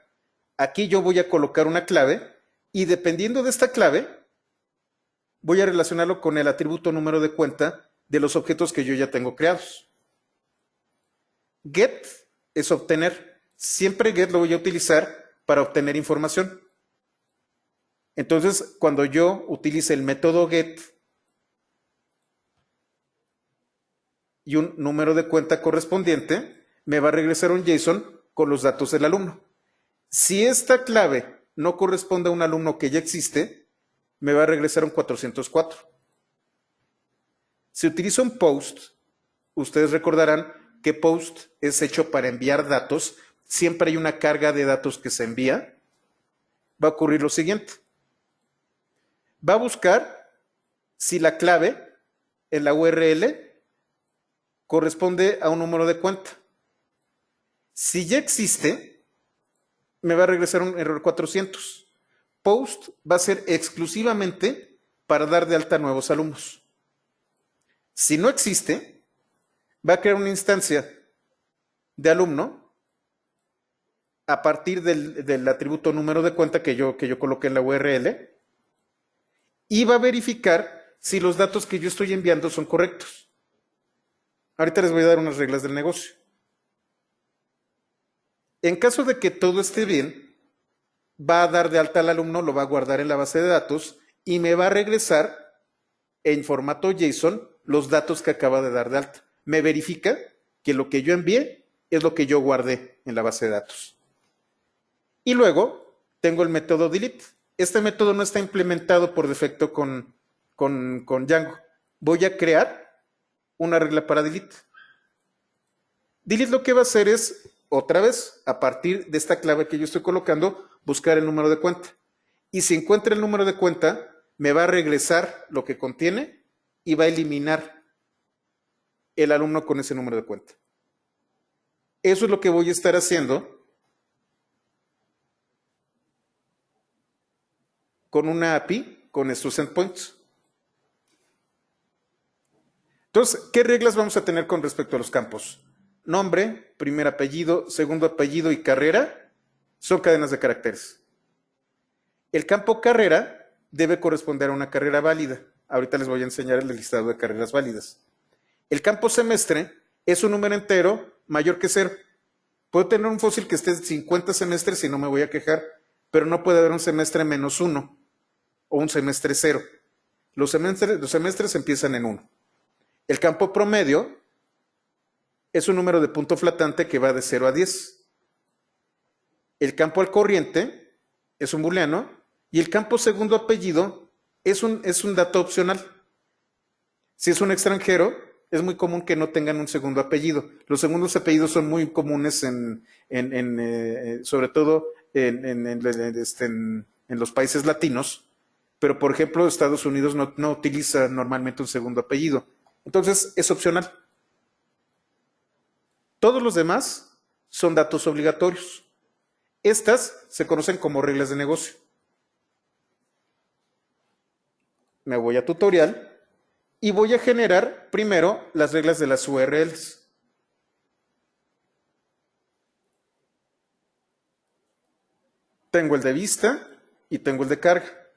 B: Aquí yo voy a colocar una clave y dependiendo de esta clave, voy a relacionarlo con el atributo número de cuenta de los objetos que yo ya tengo creados. Get es obtener. Siempre get lo voy a utilizar para obtener información. Entonces, cuando yo utilice el método get y un número de cuenta correspondiente, me va a regresar un JSON con los datos del alumno. Si esta clave no corresponde a un alumno que ya existe, me va a regresar un 404. Si utilizo un post, ustedes recordarán que post es hecho para enviar datos. Siempre hay una carga de datos que se envía. Va a ocurrir lo siguiente. Va a buscar si la clave en la URL corresponde a un número de cuenta. Si ya existe, me va a regresar un error 400. Post va a ser exclusivamente para dar de alta a nuevos alumnos. Si no existe, va a crear una instancia de alumno a partir del atributo número de cuenta que yo coloqué en la URL y va a verificar si los datos que yo estoy enviando son correctos. Ahorita les voy a dar unas reglas del negocio. En caso de que todo esté bien, va a dar de alta al alumno, lo va a guardar en la base de datos y me va a regresar en formato JSON los datos que acaba de dar de alta. Me verifica que lo que yo envié es lo que yo guardé en la base de datos. Y luego tengo el método delete. Este método no está implementado por defecto con Django. Voy a crear una regla para delete. Delete lo que va a hacer es, otra vez, a partir de esta clave que yo estoy colocando, buscar el número de cuenta. Y si encuentra el número de cuenta, me va a regresar lo que contiene y va a eliminar el alumno con ese número de cuenta. Eso es lo que voy a estar haciendo con una API con estos endpoints. Entonces, ¿qué reglas vamos a tener con respecto a los campos? Nombre, primer apellido, segundo apellido y carrera son cadenas de caracteres. El campo carrera debe corresponder a una carrera válida. Ahorita les voy a enseñar el listado de carreras válidas. El campo semestre es un número entero mayor que 0. Puedo tener un fósil que esté 50 semestres y no me voy a quejar, pero no puede haber un semestre menos 1 o un semestre 0. Los semestres empiezan en 1. El campo promedio es un número de punto flotante que va de 0 a 10. El campo al corriente es un booleano y el campo segundo apellido es un dato opcional. Si es un extranjero, es muy común que no tengan un segundo apellido. Los segundos apellidos son muy comunes sobre todo en los países latinos, pero por ejemplo Estados Unidos no utiliza normalmente un segundo apellido. Entonces es opcional. Todos los demás son datos obligatorios. Estas se conocen como reglas de negocio. Me voy a tutorial y voy a generar primero las reglas de las URLs. Tengo el de vista y tengo el de carga.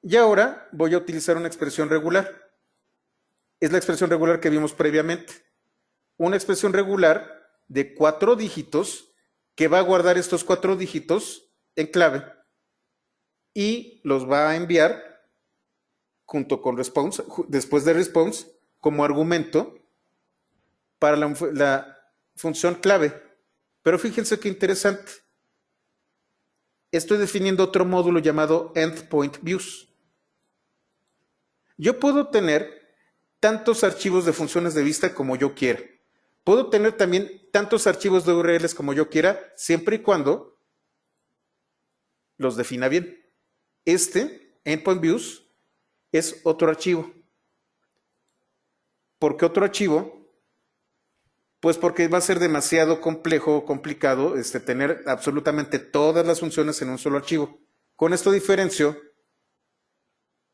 B: Y ahora voy a utilizar una expresión regular. Es la expresión regular que vimos previamente. Una expresión regular de 4 dígitos que va a guardar estos 4 dígitos en clave y los va a enviar junto con response, después de response, como argumento para la función clave. Pero fíjense qué interesante. Estoy definiendo otro módulo llamado endpoint views. Yo puedo tener tantos archivos de funciones de vista como yo quiera. Puedo tener también tantos archivos de URLs como yo quiera, siempre y cuando los defina bien. Endpoint Views, es otro archivo. ¿Por qué otro archivo? Pues porque va a ser demasiado complejo o complicado tener absolutamente todas las funciones en un solo archivo. Con esto diferencio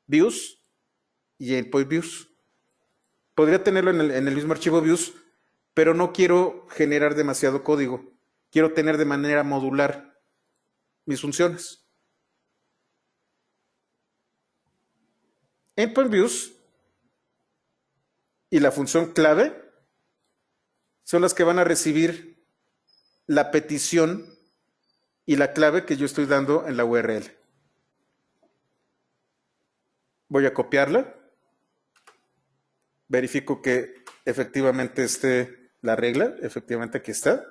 B: Views y Endpoint Views. Podría tenerlo en el mismo archivo Views, pero no quiero generar demasiado código. Quiero tener de manera modular mis funciones. Endpoint Views y la función clave son las que van a recibir la petición y la clave que yo estoy dando en la URL. Voy a copiarla. Verifico que efectivamente esté la regla. Efectivamente aquí está.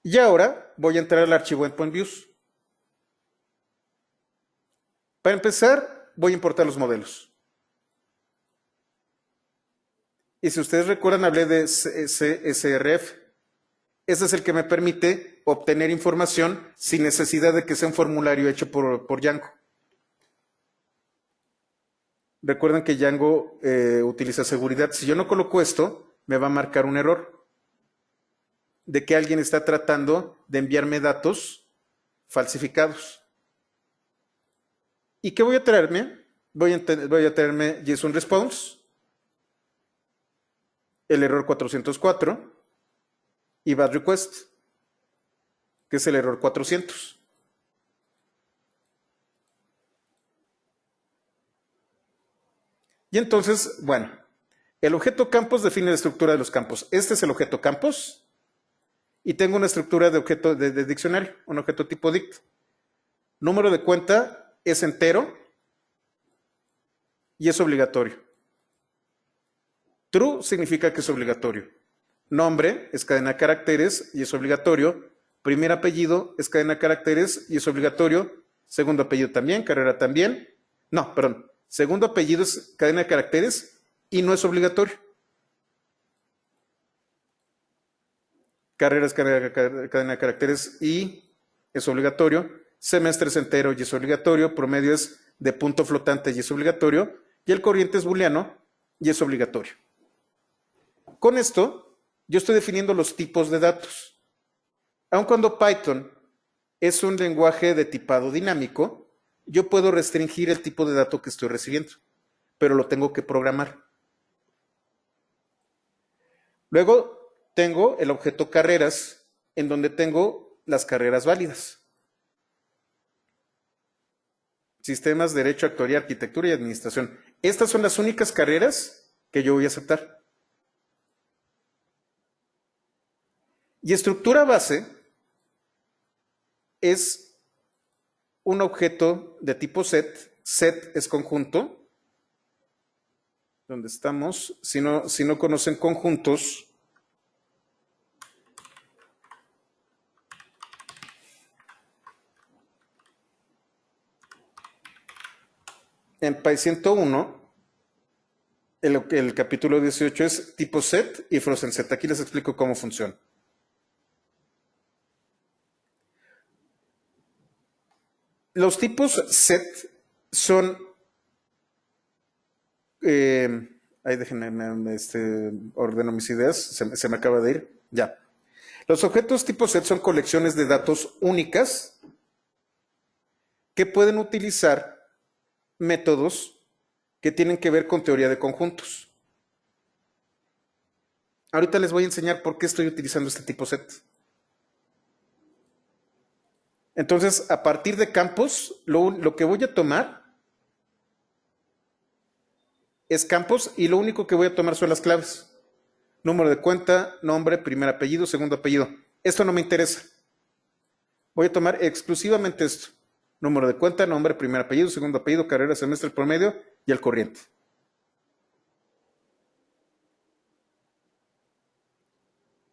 B: Y ahora voy a entrar al archivo Endpoint Views. Para empezar, voy a importar los modelos. Y si ustedes recuerdan, hablé de CSRF. Ese es el que me permite obtener información sin necesidad de que sea un formulario hecho por Django. Recuerden que Django utiliza seguridad. Si yo no coloco esto, me va a marcar un error de que alguien está tratando de enviarme datos falsificados. ¿Y qué voy a traerme? Voy a traerme JSON Response, el error 404 y bad request, que es el error 400. Y entonces, bueno, el objeto campos define la estructura de los campos. Este es el objeto campos y tengo una estructura de objeto de diccionario, un objeto tipo dict. Número de cuenta es entero y es obligatorio. True significa que es obligatorio. Nombre es cadena de caracteres y es obligatorio. Primer apellido es cadena de caracteres y es obligatorio. Segundo apellido también, carrera también. No, perdón. Segundo apellido es cadena de caracteres y no es obligatorio. Carrera es cadena de caracteres y es obligatorio. Semestre es entero y es obligatorio. Promedio es de punto flotante y es obligatorio. Y el corriente es booleano y es obligatorio. Con esto, yo estoy definiendo los tipos de datos. Aun cuando Python es un lenguaje de tipado dinámico, yo puedo restringir el tipo de dato que estoy recibiendo, pero lo tengo que programar. Luego tengo el objeto carreras, en donde tengo las carreras válidas. Sistemas, Derecho, Actuaría, Arquitectura y Administración. Estas son las únicas carreras que yo voy a aceptar. Y estructura base es un objeto de tipo set. Set es conjunto. Donde estamos, si no conocen conjuntos, en PAI 101, el capítulo 18 es tipo set y frozen set. Aquí les explico cómo funciona. Los tipos set son... ahí déjenme, ordeno mis ideas, se me acaba de ir. Ya. Los objetos tipo set son colecciones de datos únicas que pueden utilizar métodos que tienen que ver con teoría de conjuntos. Ahorita les voy a enseñar por qué estoy utilizando este tipo set. Entonces, a partir de campos, lo que voy a tomar es campos y lo único que voy a tomar son las claves. Número de cuenta, nombre, primer apellido, segundo apellido. Esto no me interesa. Voy a tomar exclusivamente esto. Número de cuenta, nombre, primer apellido, segundo apellido, carrera, semestre, promedio y el corriente.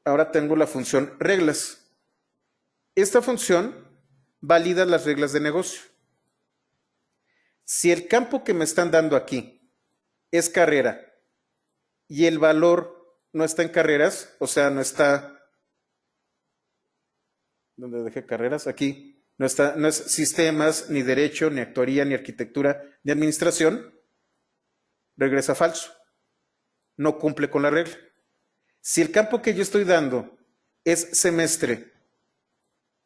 B: Ahora tengo la función reglas. Esta función valida las reglas de negocio. Si el campo que me están dando aquí es carrera y el valor no está en carreras, o sea, no está... ¿Dónde dejé carreras? Aquí. No es sistemas, ni derecho, ni actuaría, ni arquitectura, ni administración, regresa falso. No cumple con la regla. Si el campo que yo estoy dando es semestre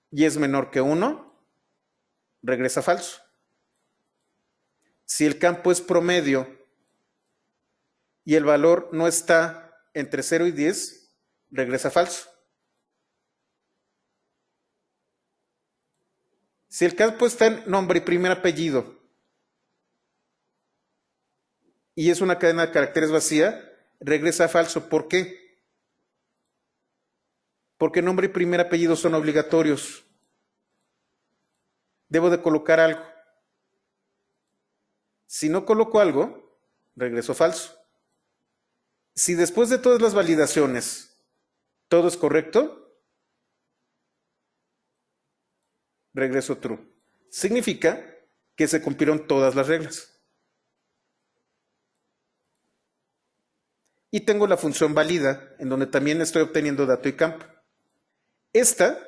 B: y es menor que 1, regresa falso. Si el campo es promedio y el valor no está entre 0 y 10, regresa falso. Si el campo está en nombre y primer apellido y es una cadena de caracteres vacía, regresa falso. ¿Por qué? Porque nombre y primer apellido son obligatorios. Debo de colocar algo. Si no coloco algo, regreso falso. Si después de todas las validaciones todo es correcto, regreso true. Significa que se cumplieron todas las reglas. Y tengo la función valida, en donde también estoy obteniendo dato y campo. Esta,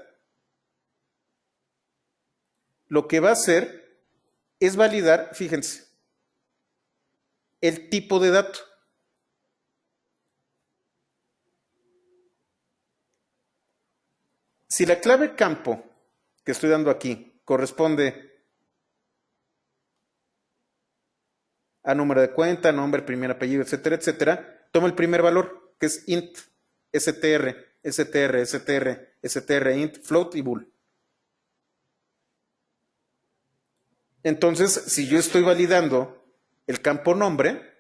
B: lo que va a hacer es validar, fíjense, el tipo de dato. Si la clave campo que estoy dando aquí corresponde a número de cuenta, nombre, primer apellido, etcétera, etcétera, tomo el primer valor, que es int, str, str, str, str, int, float y bool. Entonces, si yo estoy validando el campo nombre,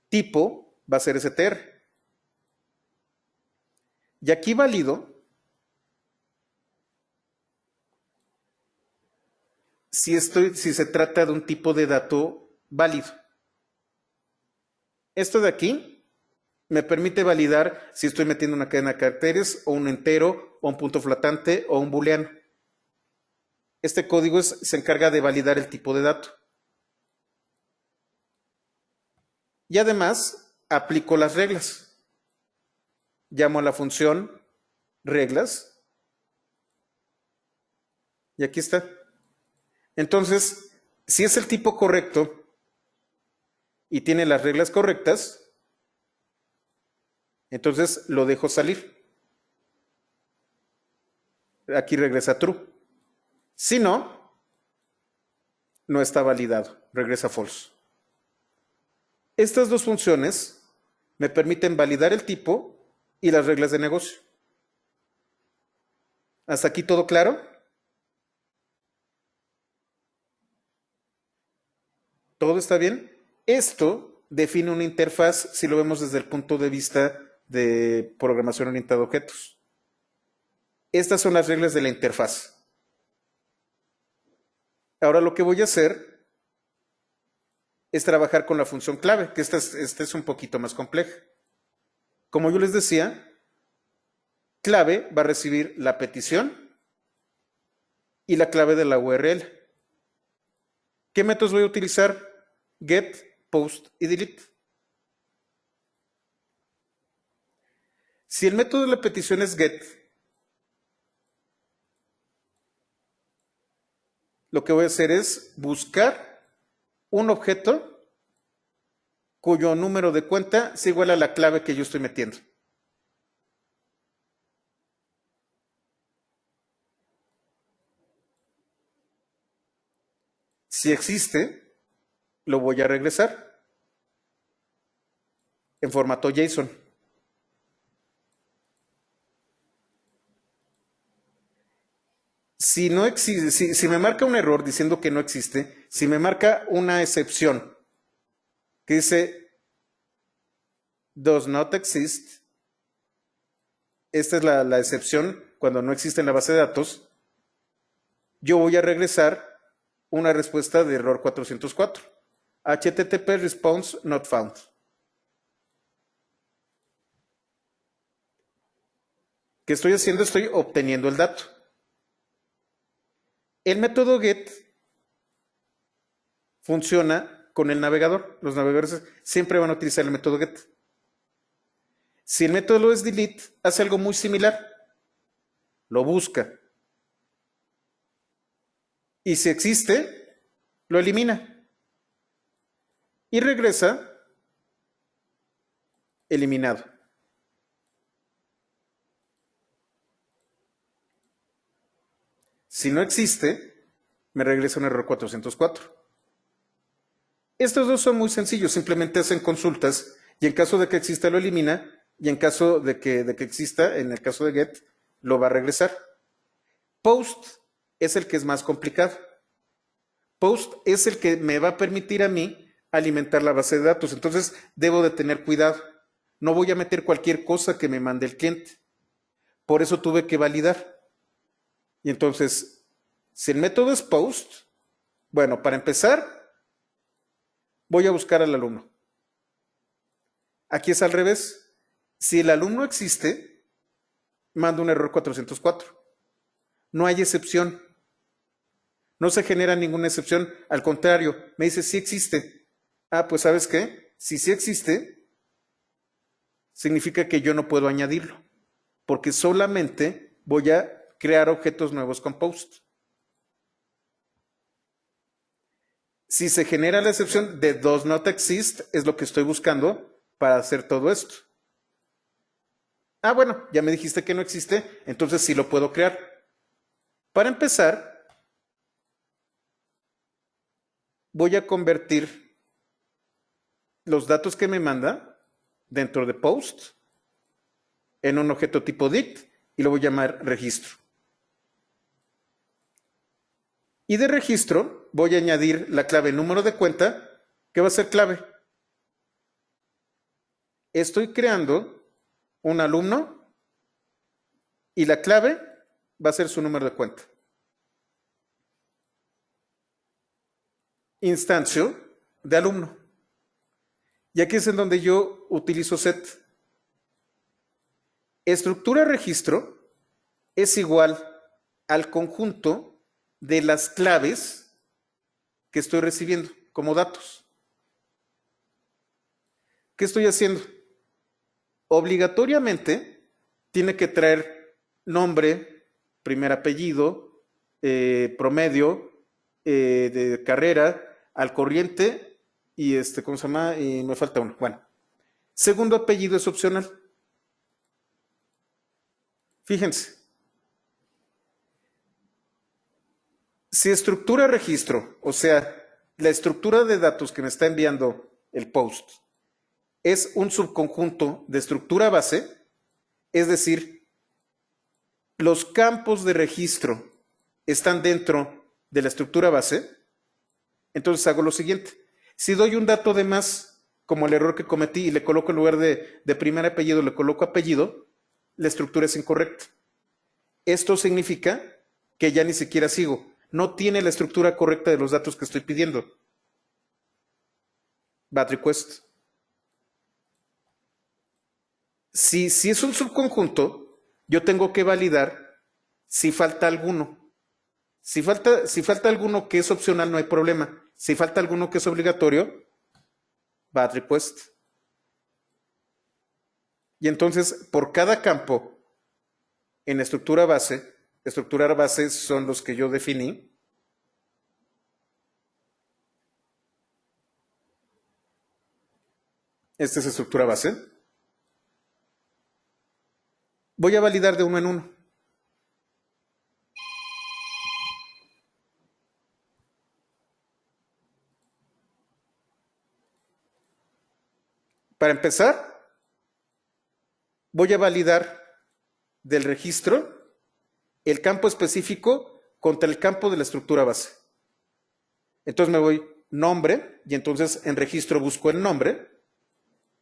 B: tipo va a ser str. Y aquí valido si se trata de un tipo de dato válido. Esto de aquí me permite validar si estoy metiendo una cadena de caracteres o un entero o un punto flotante o un booleano. Este código se encarga de validar el tipo de dato. Y además aplico las reglas. Llamo a la función reglas y aquí está. Entonces, si es el tipo correcto y tiene las reglas correctas, entonces lo dejo salir. Aquí regresa true. Si no, no está validado, regresa false. Estas dos funciones me permiten validar el tipo y las reglas de negocio. ¿Hasta aquí todo claro? ¿Todo está bien? Esto define una interfaz si lo vemos desde el punto de vista de programación orientada a objetos. Estas son las reglas de la interfaz. Ahora lo que voy a hacer es trabajar con la función clave, que esta es un poquito más compleja. Como yo les decía, clave va a recibir la petición y la clave de la URL. ¿Qué métodos voy a utilizar? Get, post y delete. Si el método de la petición es get, lo que voy a hacer es buscar un objeto cuyo número de cuenta sea igual a la clave que yo estoy metiendo. Si existe, lo voy a regresar en formato JSON. Si no existe, si me marca un error diciendo que no existe, si me marca una excepción que dice does not exist, esta es la excepción cuando no existe en la base de datos, yo voy a regresar una respuesta de error 404. HTTP response not found. ¿Qué estoy haciendo? Estoy obteniendo el dato. El método get funciona con el navegador. Los navegadores siempre van a utilizar el método get. Si el método es delete, hace algo muy similar. Lo busca. Y si existe, lo elimina. Y regresa eliminado. Si no existe, me regresa un error 404. Estos dos son muy sencillos, simplemente hacen consultas y en caso de que exista lo elimina y en caso de que exista, en el caso de get, lo va a regresar. Post es el que es más complicado. Post es el que me va a permitir a mí alimentar la base de datos. Entonces debo de tener cuidado. No voy a meter cualquier cosa que me mande el cliente. Por eso tuve que validar. Y entonces, si el método es post, bueno, para empezar, voy a buscar al alumno. Aquí es al revés. Si el alumno existe, mando un error 404. No hay excepción. No se genera ninguna excepción. Al contrario, me dice sí existe. Ah, pues ¿sabes qué? Si sí existe, significa que yo no puedo añadirlo. Porque solamente voy a crear objetos nuevos con post. Si se genera la excepción de does not exist, es lo que estoy buscando para hacer todo esto. Ah, bueno, ya me dijiste que no existe, entonces sí lo puedo crear. Para empezar, voy a convertir los datos que me manda dentro de post en un objeto tipo dict y lo voy a llamar registro. Y de registro voy a añadir la clave número de cuenta, que va a ser clave. Estoy creando un alumno y la clave va a ser su número de cuenta. Instancio de alumno. Y aquí es en donde yo utilizo set. Estructura registro es igual al conjunto de las claves que estoy recibiendo como datos. ¿Qué estoy haciendo? Obligatoriamente tiene que traer nombre, primer apellido, promedio, de carrera, al corriente y ¿cómo se llama? Y me falta uno. Bueno, segundo apellido es opcional. Fíjense. Si estructura registro, o sea, la estructura de datos que me está enviando el post es un subconjunto de estructura base, es decir, los campos de registro están dentro de la estructura base, entonces hago lo siguiente. Si doy un dato de más, como el error que cometí, y le coloco en lugar de primer apellido, le coloco apellido, la estructura es incorrecta. Esto significa que ya ni siquiera sigo. No tiene la estructura correcta de los datos que estoy pidiendo. Bad request. Si es un subconjunto, yo tengo que validar si falta alguno. Si falta alguno que es opcional, no hay problema. Si falta alguno que es obligatorio, bad request. Y entonces, por cada campo en estructurar base son los que yo definí. Esta es estructura base. Voy a validar de uno en uno. Para empezar, voy a validar del registro el campo específico contra el campo de la estructura base. Entonces me voy nombre y entonces en registro busco el nombre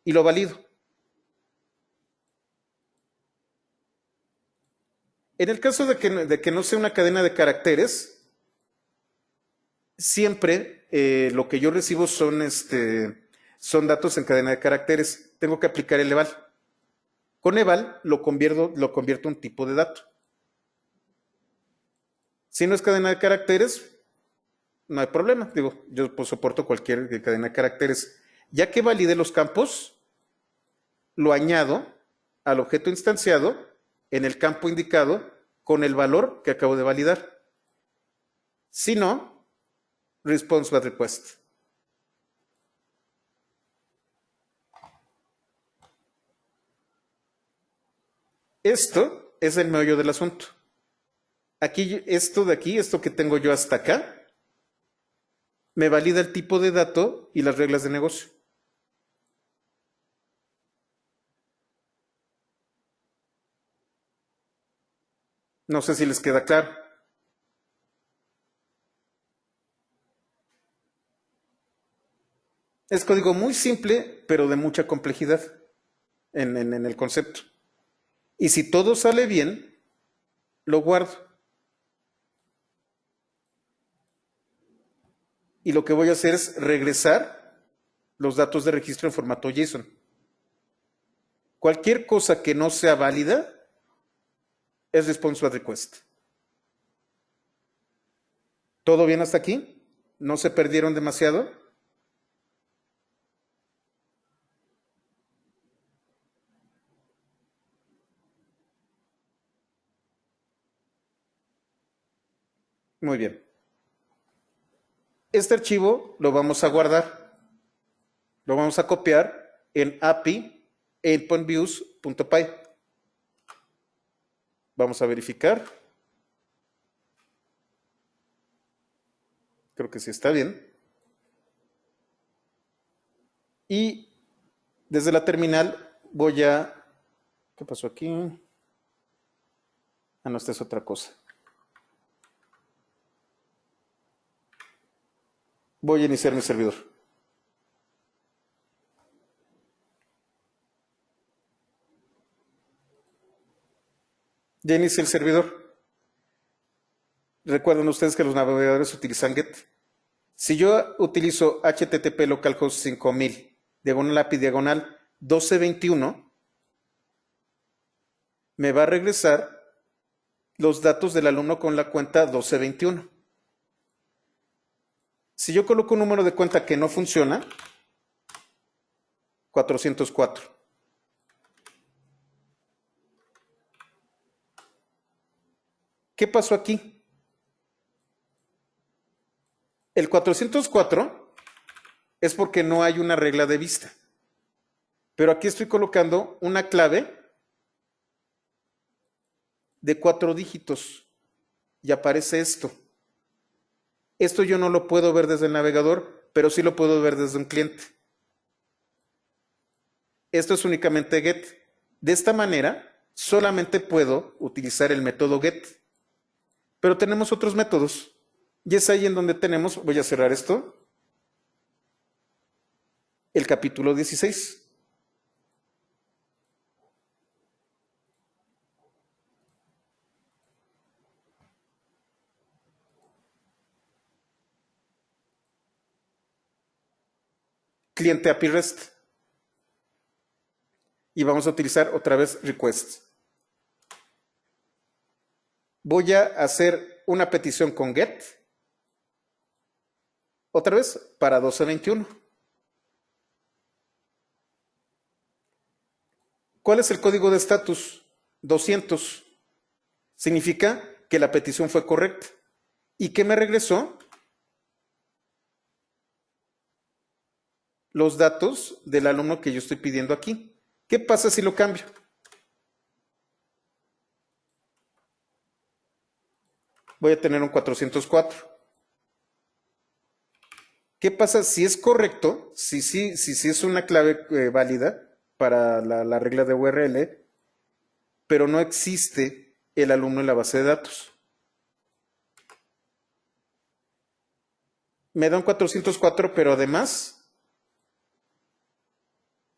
B: y lo valido. En el caso de que no sea una cadena de caracteres, siempre lo que yo recibo son datos en cadena de caracteres. Tengo que aplicar el eval. Con eval lo convierto en tipo de dato. Si no es cadena de caracteres, no hay problema. Digo, yo pues, soporto cualquier cadena de caracteres. Ya que valide los campos, lo añado al objeto instanciado en el campo indicado con el valor que acabo de validar. Si no, response bad request. Esto es el meollo del asunto. Aquí, esto que tengo yo hasta acá, me valida el tipo de dato y las reglas de negocio. No sé si les queda claro. Es código muy simple, pero de mucha complejidad en el concepto. Y si todo sale bien, lo guardo. Y lo que voy a hacer es regresar los datos de registro en formato JSON. Cualquier cosa que no sea válida es response bad request. ¿Todo bien hasta aquí? ¿No se perdieron demasiado? Muy bien. Este archivo lo vamos a guardar. Lo vamos a copiar en API endpointviews.py. Vamos a verificar. Creo que sí está bien. Y desde la terminal voy a... ¿Qué pasó aquí? Ah, no, esta es otra cosa. Voy a iniciar mi servidor. Ya inicié el servidor. Recuerden ustedes que los navegadores utilizan GET. Si yo utilizo HTTP localhost 5000, diagonal API, diagonal 1221, me va a regresar los datos del alumno con la cuenta 1221. Si yo coloco un número de cuenta que no funciona, 404. ¿Qué pasó aquí? El 404 es porque no hay una regla de vista. Pero aquí estoy colocando una clave de 4 dígitos y aparece esto. Esto yo no lo puedo ver desde el navegador, pero sí lo puedo ver desde un cliente. Esto es únicamente get. De esta manera, solamente puedo utilizar el método get. Pero tenemos otros métodos. Y es ahí en donde tenemos, voy a cerrar esto, el capítulo 16. Cliente API REST. Y vamos a utilizar otra vez request. Voy a hacer una petición con get. Otra vez para 12.21. ¿Cuál es el código de estatus? 200. Significa que la petición fue correcta. ¿Y qué me regresó? Los datos del alumno que yo estoy pidiendo aquí. ¿Qué pasa si lo cambio? Voy a tener un 404. ¿Qué pasa si es correcto? Si es una clave válida para la regla de URL, pero no existe el alumno en la base de datos. Me da un 404, pero además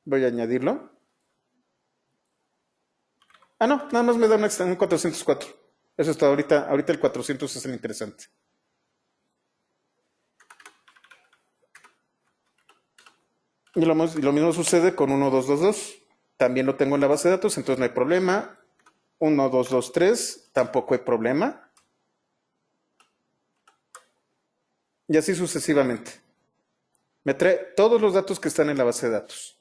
B: voy a añadirlo. Ah, no, nada más me da un 404. Eso está ahorita el 400 es el interesante. Y lo mismo sucede con 1222. También lo tengo en la base de datos, entonces no hay problema. 1223, tampoco hay problema. Y así sucesivamente. Me trae todos los datos que están en la base de datos.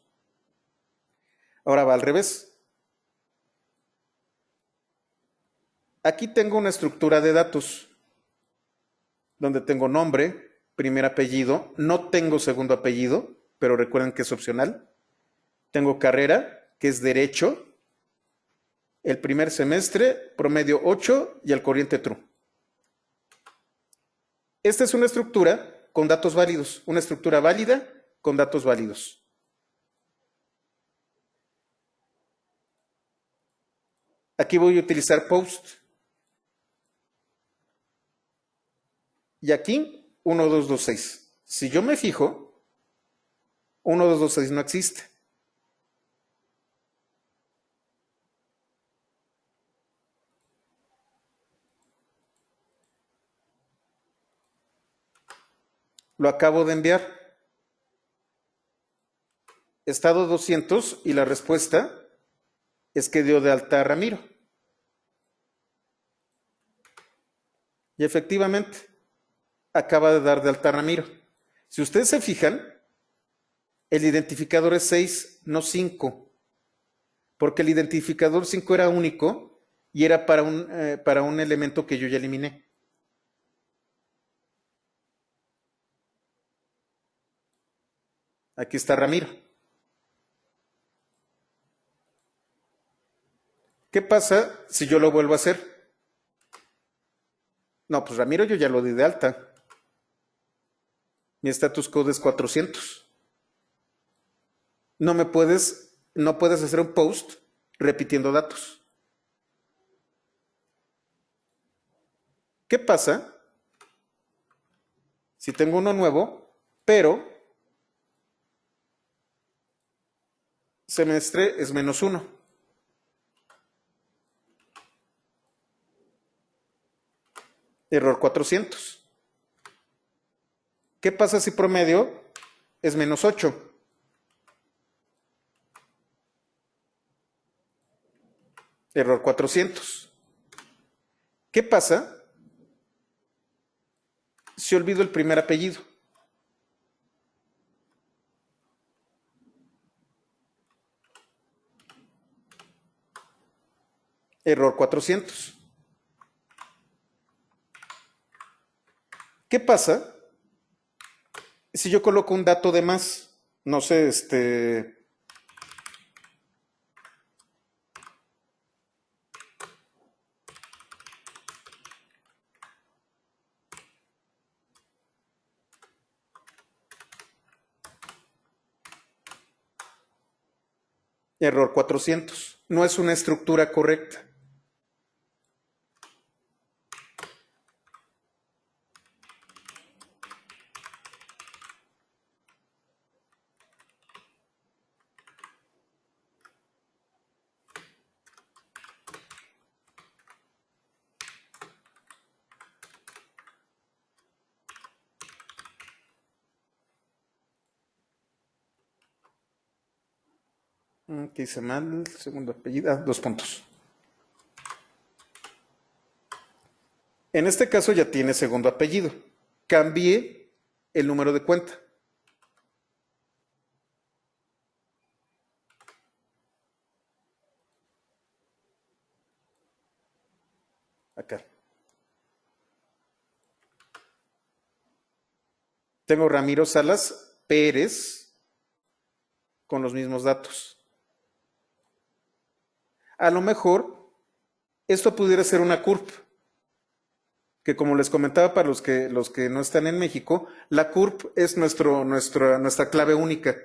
B: Ahora va al revés. Aquí tengo una estructura de datos donde tengo nombre, primer apellido, no tengo segundo apellido, pero recuerden que es opcional. Tengo carrera, que es derecho, el primer semestre, promedio 8 y al corriente true. Esta es una estructura con datos válidos, una estructura válida con datos válidos. Aquí voy a utilizar post. Y aquí 1226. Si yo me fijo, 1226 no existe. Lo acabo de enviar. Estado 200 y la respuesta es que dio de alta a Ramiro. Y efectivamente, acaba de dar de alta a Ramiro. Si ustedes se fijan, el identificador es 6, no 5. Porque el identificador 5 era único y era para un elemento que yo ya eliminé. Aquí está Ramiro. ¿Qué pasa si yo lo vuelvo a hacer? No, pues Ramiro yo ya lo di de alta. Mi status code es 400. No puedes hacer un post repitiendo datos. ¿Qué pasa si tengo uno nuevo, pero semestre es -1? Error 400. ¿Qué pasa si promedio es -8? Error 400. ¿Qué pasa si olvido el primer apellido? Error 400. ¿Qué pasa si yo coloco un dato de más? No sé, Error 400. No es una estructura correcta. ¿Qué hice mal? Segundo apellido. 2 puntos. En este caso ya tiene segundo apellido. Cambié el número de cuenta. Acá. Tengo Ramiro Salas Pérez con los mismos datos. A lo mejor esto pudiera ser una CURP, que como les comentaba para los que no están en México, la CURP es nuestra clave única.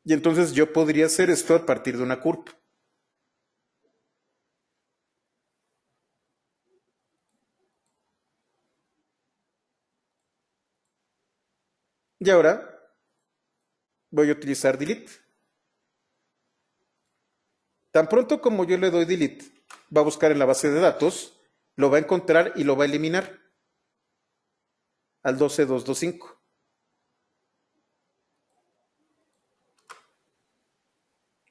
B: Y entonces yo podría hacer esto a partir de una CURP. Y ahora voy a utilizar delete. Tan pronto como yo le doy delete, va a buscar en la base de datos, lo va a encontrar y lo va a eliminar al 12225.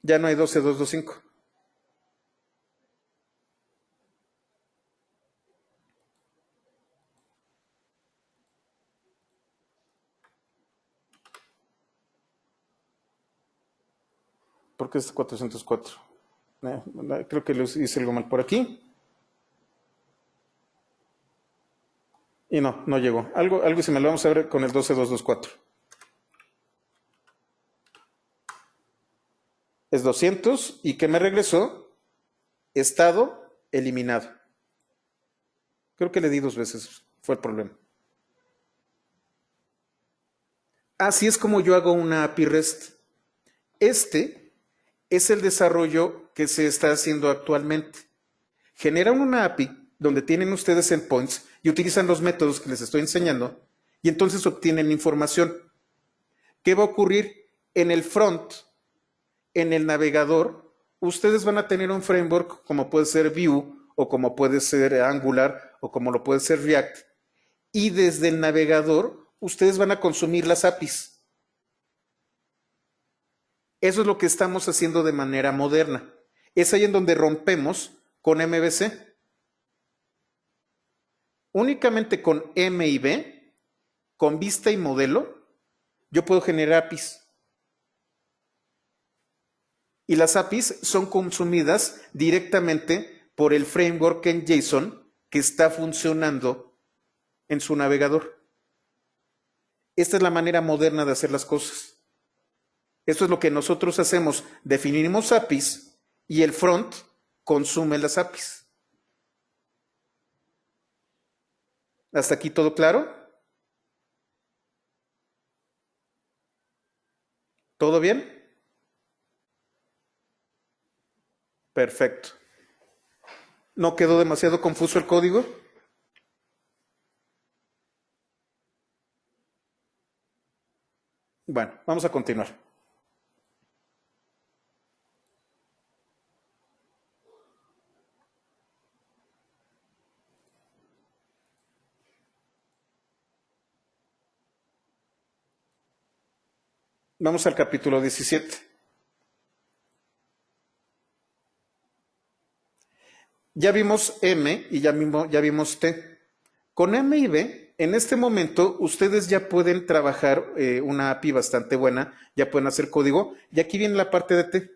B: Ya no hay 12225. ¿Por qué es 404? Creo que hice algo mal por aquí. Y no llegó. Algo se me lo vamos a ver con el 12224. Es 200 y que me regresó estado eliminado. Creo que le di 2 veces. Fue el problema. Así es como yo hago una API REST. Este es el desarrollo que se está haciendo actualmente. Generan una API donde tienen ustedes endpoints y utilizan los métodos que les estoy enseñando y entonces obtienen información. ¿Qué va a ocurrir? En el front, en el navegador, ustedes van a tener un framework como puede ser Vue o como puede ser Angular o como lo puede ser React. Y desde el navegador, ustedes van a consumir las APIs. Eso es lo que estamos haciendo de manera moderna. Es ahí en donde rompemos con MVC. Únicamente con M y B, con vista y modelo, yo puedo generar APIs. Y las APIs son consumidas directamente por el framework en JSON que está funcionando en su navegador. Esta es la manera moderna de hacer las cosas. Esto es lo que nosotros hacemos. Definimos APIs y el front consume las APIs. ¿Hasta aquí todo claro? ¿Todo bien? Perfecto. ¿No quedó demasiado confuso el código? Bueno, vamos a continuar. Vamos al capítulo 17. Ya vimos M y ya vimos T. Con M y B, en este momento, ustedes ya pueden trabajar una API bastante buena, ya pueden hacer código, y aquí viene la parte de T.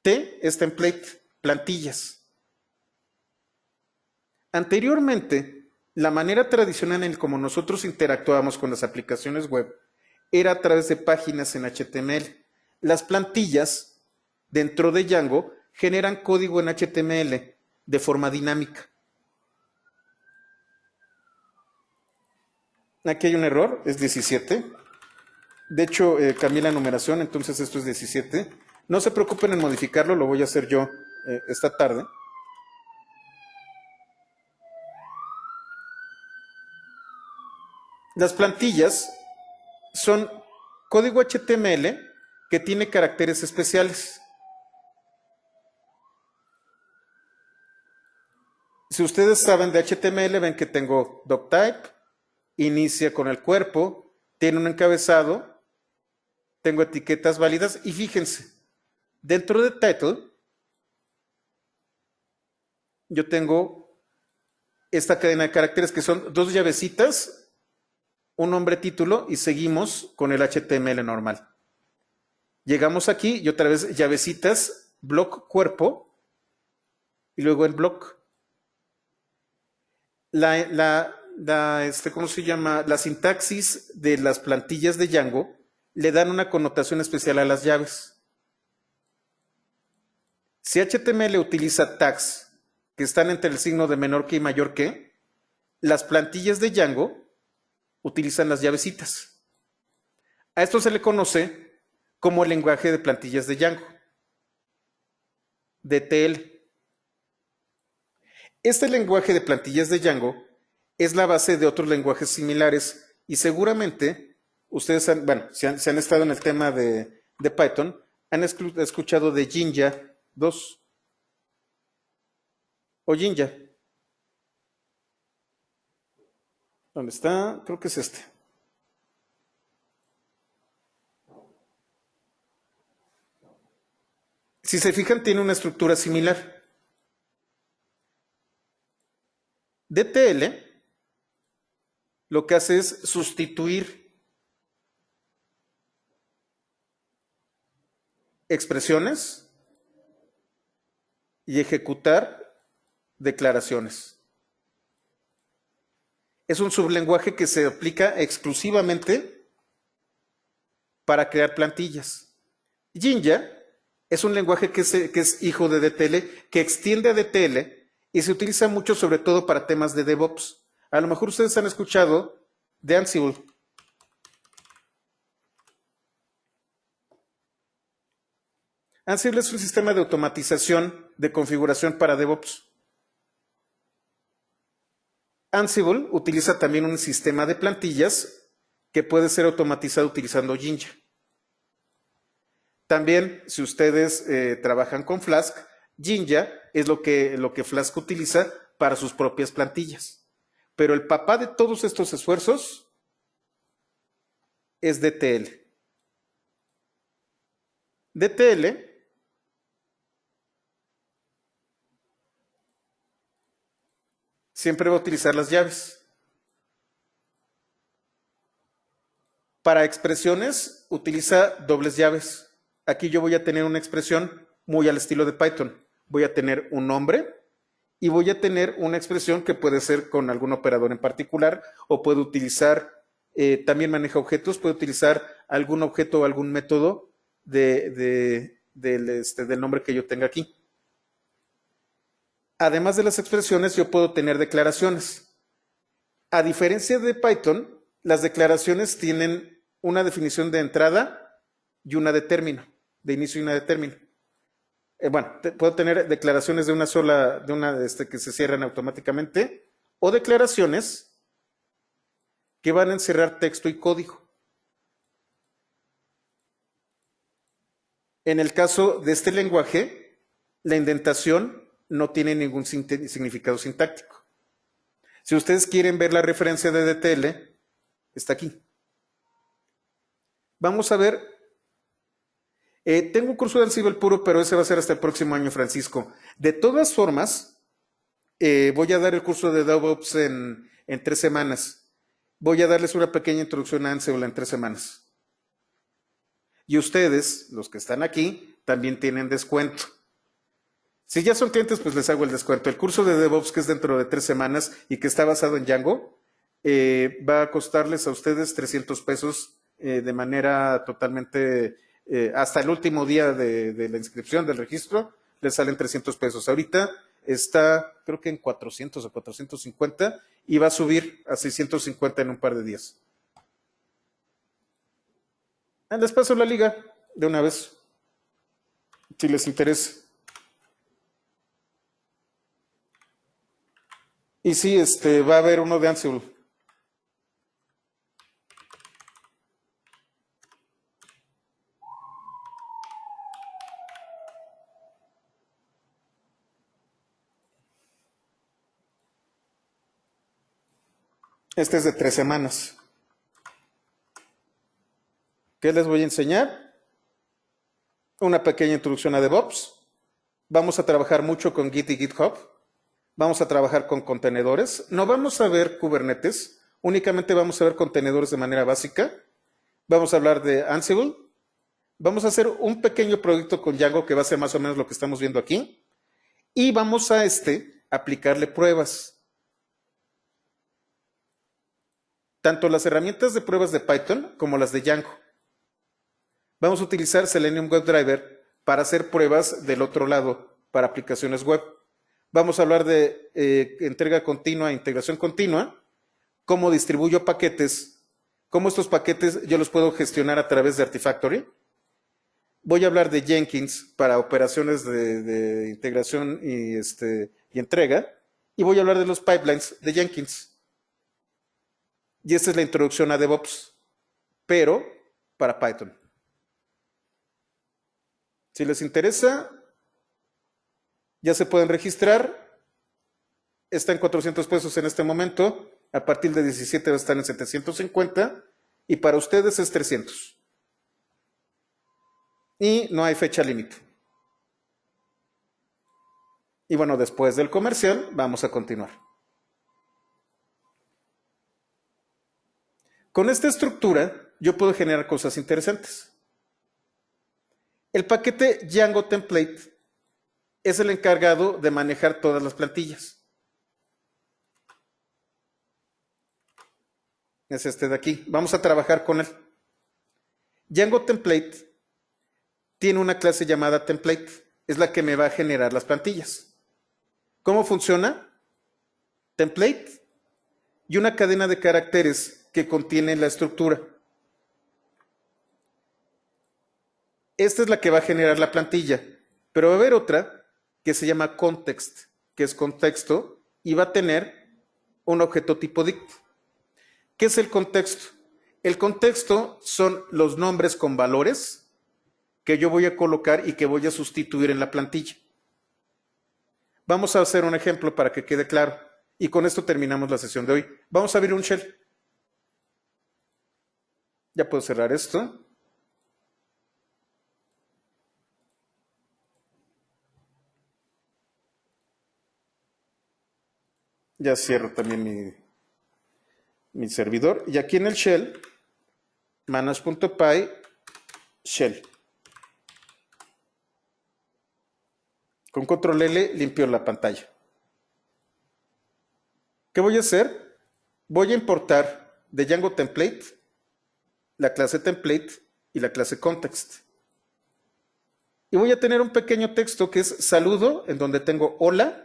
B: T es template, plantillas. Anteriormente, la manera tradicional en como nosotros interactuábamos con las aplicaciones web era a través de páginas en HTML. Las plantillas dentro de Django generan código en HTML de forma dinámica. Aquí hay un error, es 17. De hecho, cambié la numeración, entonces esto es 17. No se preocupen en modificarlo, lo voy a hacer yo esta tarde. Las plantillas son código HTML que tiene caracteres especiales. Si ustedes saben de HTML, ven que tengo doctype, inicia con el cuerpo, tiene un encabezado, tengo etiquetas válidas y fíjense, dentro de title yo tengo esta cadena de caracteres que son dos llavecitas, un nombre título y seguimos con el HTML normal. Llegamos aquí y otra vez llavecitas, block cuerpo y luego el block. ¿Cómo se llama? La sintaxis de las plantillas de Django le dan una connotación especial a las llaves. Si HTML utiliza tags que están entre el signo de menor que y mayor que, las plantillas de Django utilizan las llavecitas. A esto se le conoce como el lenguaje de plantillas de Django, DTL. Este lenguaje de plantillas de Django es la base de otros lenguajes similares y seguramente ustedes si han estado en el tema de Python, han escuchado de Jinja 2 o Jinja. ¿Dónde está? Creo que es este. Si se fijan, tiene una estructura similar. DTL lo que hace es sustituir expresiones y ejecutar declaraciones. Es un sublenguaje que se aplica exclusivamente para crear plantillas. Jinja es un lenguaje que es hijo de DTL, que extiende a DTL y se utiliza mucho sobre todo para temas de DevOps. A lo mejor ustedes han escuchado de Ansible. Ansible es un sistema de automatización de configuración para DevOps. Ansible utiliza también un sistema de plantillas que puede ser automatizado utilizando Jinja. También, si ustedes trabajan con Flask, Jinja es lo que Flask utiliza para sus propias plantillas. Pero el papá de todos estos esfuerzos es DTL. DTL siempre va a utilizar las llaves. Para expresiones utiliza dobles llaves. Aquí yo voy a tener una expresión muy al estilo de Python. Voy a tener un nombre y voy a tener una expresión que puede ser con algún operador en particular o puedo utilizar, también maneja objetos, puede utilizar algún objeto o algún método del nombre que yo tenga aquí. Además de las expresiones, yo puedo tener declaraciones. A diferencia de Python, las declaraciones tienen una definición de entrada y una de término, de inicio y una de término. Puedo tener declaraciones de una sola, que se cierran automáticamente, o declaraciones que van a encerrar texto y código. En el caso de este lenguaje, la indentación no tiene ningún significado sintáctico. Si ustedes quieren ver la referencia de DTL, está aquí. Vamos a ver. Tengo un curso de Ansible puro, pero ese va a ser hasta el próximo año, Francisco. De todas formas, voy a dar el curso de DevOps en 3 semanas. Voy a darles una pequeña introducción a Ansible en 3 semanas. Y ustedes, los que están aquí, también tienen descuento. Si ya son clientes, pues les hago el descuento. El curso de DevOps, que es dentro de 3 semanas y que está basado en Django, va a costarles a ustedes 300 pesos de manera totalmente... hasta el último día de la inscripción, del registro, les salen 300 pesos. Ahorita está, creo que en 400 o 450 y va a subir a 650 en un par de días. Les paso la liga de una vez, si les interesa. Y sí, va a haber uno de Ansible. Este es de 3 semanas. ¿Qué les voy a enseñar? Una pequeña introducción a DevOps. Vamos a trabajar mucho con Git y GitHub. Vamos a trabajar con contenedores. No vamos a ver Kubernetes, únicamente vamos a ver contenedores de manera básica. Vamos a hablar de Ansible. Vamos a hacer un pequeño proyecto con Django que va a ser más o menos lo que estamos viendo aquí. Y vamos a aplicarle pruebas. Tanto las herramientas de pruebas de Python como las de Django. Vamos a utilizar Selenium WebDriver para hacer pruebas del otro lado, para aplicaciones web. Vamos a hablar de entrega continua, integración continua, cómo distribuyo paquetes, cómo estos paquetes yo los puedo gestionar a través de Artifactory. Voy a hablar de Jenkins para operaciones de integración y entrega. Y voy a hablar de los pipelines de Jenkins. Y esta es la introducción a DevOps, pero para Python. Si les interesa, ya se pueden registrar. Está en 400 pesos en este momento. A partir de 17 va a estar en 750. Y para ustedes es 300. Y no hay fecha límite. Y bueno, después del comercial vamos a continuar. Con esta estructura yo puedo generar cosas interesantes. El paquete Django Template es el encargado de manejar todas las plantillas. Es este de aquí. Vamos a trabajar con él. Django Template tiene una clase llamada Template. Es la que me va a generar las plantillas. ¿Cómo funciona? Template y una cadena de caracteres que contiene la estructura. Esta es la que va a generar la plantilla, pero va a haber otra que se llama context, que es contexto, y va a tener un objeto tipo dict. ¿Qué es el contexto? El contexto son los nombres con valores que yo voy a colocar y que voy a sustituir en la plantilla. Vamos a hacer un ejemplo para que quede claro. Y con esto terminamos la sesión de hoy. Vamos a abrir un shell. Ya puedo cerrar esto. Ya cierro también mi servidor. Y aquí en el shell, manage.py shell. Con control L limpio la pantalla. ¿Qué voy a hacer? Voy a importar de Django Template la clase Template y la clase Context. Y voy a tener un pequeño texto que es saludo, en donde tengo hola.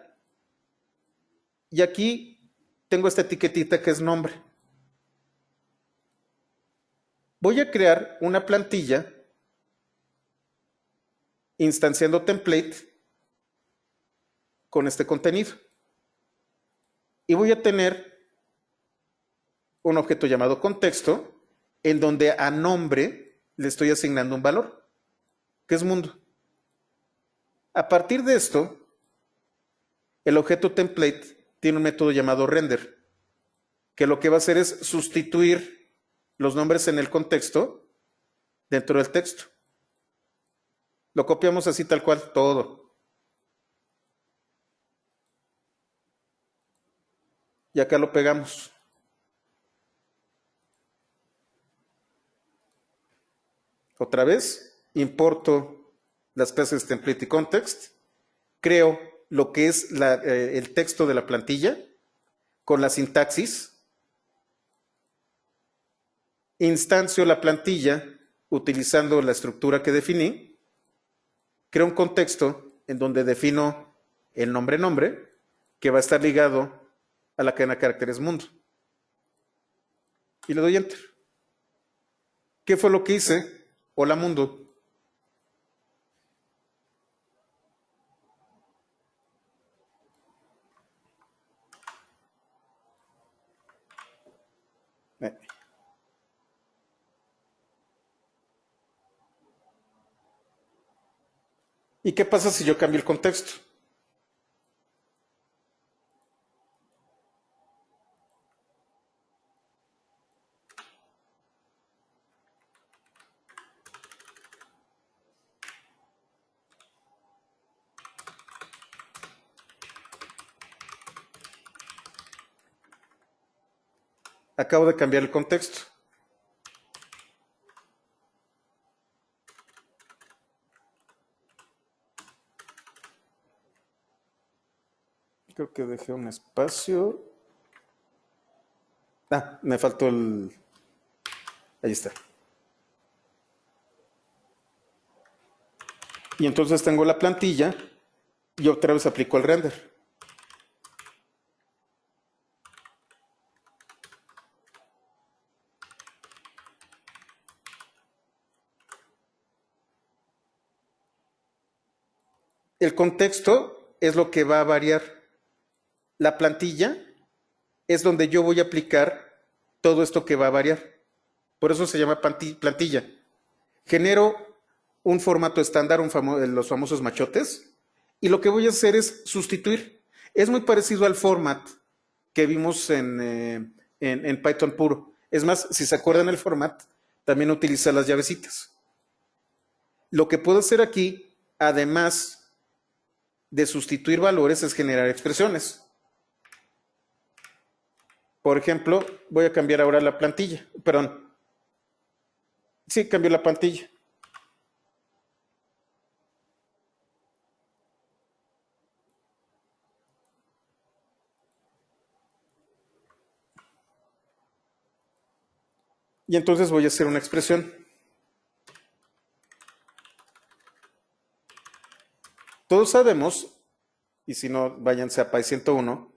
B: Y aquí tengo esta etiquetita que es nombre. Voy a crear una plantilla instanciando template con este contenido. Y voy a tener un objeto llamado contexto, en donde a nombre le estoy asignando un valor, que es mundo. A partir de esto, el objeto template tiene un método llamado render, que lo que va a hacer es sustituir los nombres en el contexto dentro del texto. Lo copiamos así tal cual, todo. Y acá lo pegamos. Otra vez, importo las clases template y context, creo lo que es el texto de la plantilla con la sintaxis, instancio la plantilla utilizando la estructura que definí, creo un contexto en donde defino el nombre, que va a estar ligado a la cadena de caracteres mundo. Y le doy enter. ¿Qué fue lo que hice? Hola mundo. Eh, ¿Y qué pasa si yo cambio el contexto? Acabo de cambiar el contexto. Creo que dejé un espacio. Ah, me faltó el... Ahí está. Y entonces tengo la plantilla y otra vez aplico el render. El contexto es lo que va a variar. La plantilla es donde yo voy a aplicar todo esto que va a variar. Por eso se llama plantilla. Genero un formato estándar, los famosos machotes, y lo que voy a hacer es sustituir. Es muy parecido al format que vimos en Python puro. Es más, si se acuerdan el format, también utiliza las llavecitas. Lo que puedo hacer aquí, además de sustituir valores, es generar expresiones. Por ejemplo, voy a cambiar ahora la plantilla. Perdón. Sí, cambio la plantilla. Y entonces voy a hacer una expresión. Todos sabemos, y si no, váyanse a Py 101,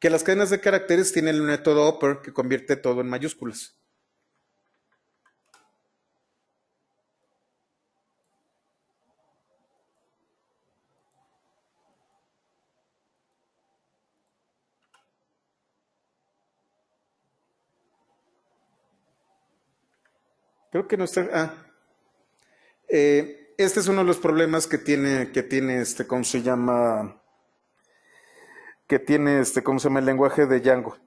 B: que las cadenas de caracteres tienen el método upper que convierte todo en mayúsculas. Creo que no está... este es uno de los problemas que tiene ¿cómo se llama? Que tiene ¿cómo se llama? El lenguaje de Django.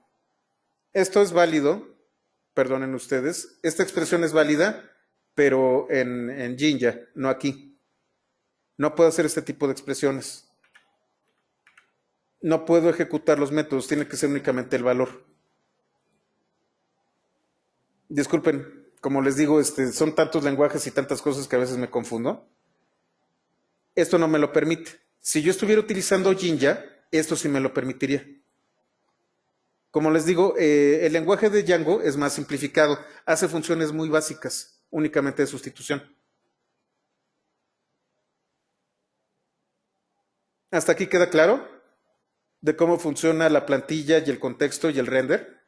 B: Esto es válido, perdonen ustedes, esta expresión es válida, pero en Jinja, no aquí. No puedo hacer este tipo de expresiones. No puedo ejecutar los métodos, tiene que ser únicamente el valor. Disculpen, como les digo, son tantos lenguajes y tantas cosas que a veces me confundo. Esto no me lo permite. Si yo estuviera utilizando Jinja, esto sí me lo permitiría. Como les digo, el lenguaje de Django es más simplificado. Hace funciones muy básicas, únicamente de sustitución. ¿Hasta aquí queda claro? De cómo funciona la plantilla y el contexto y el render.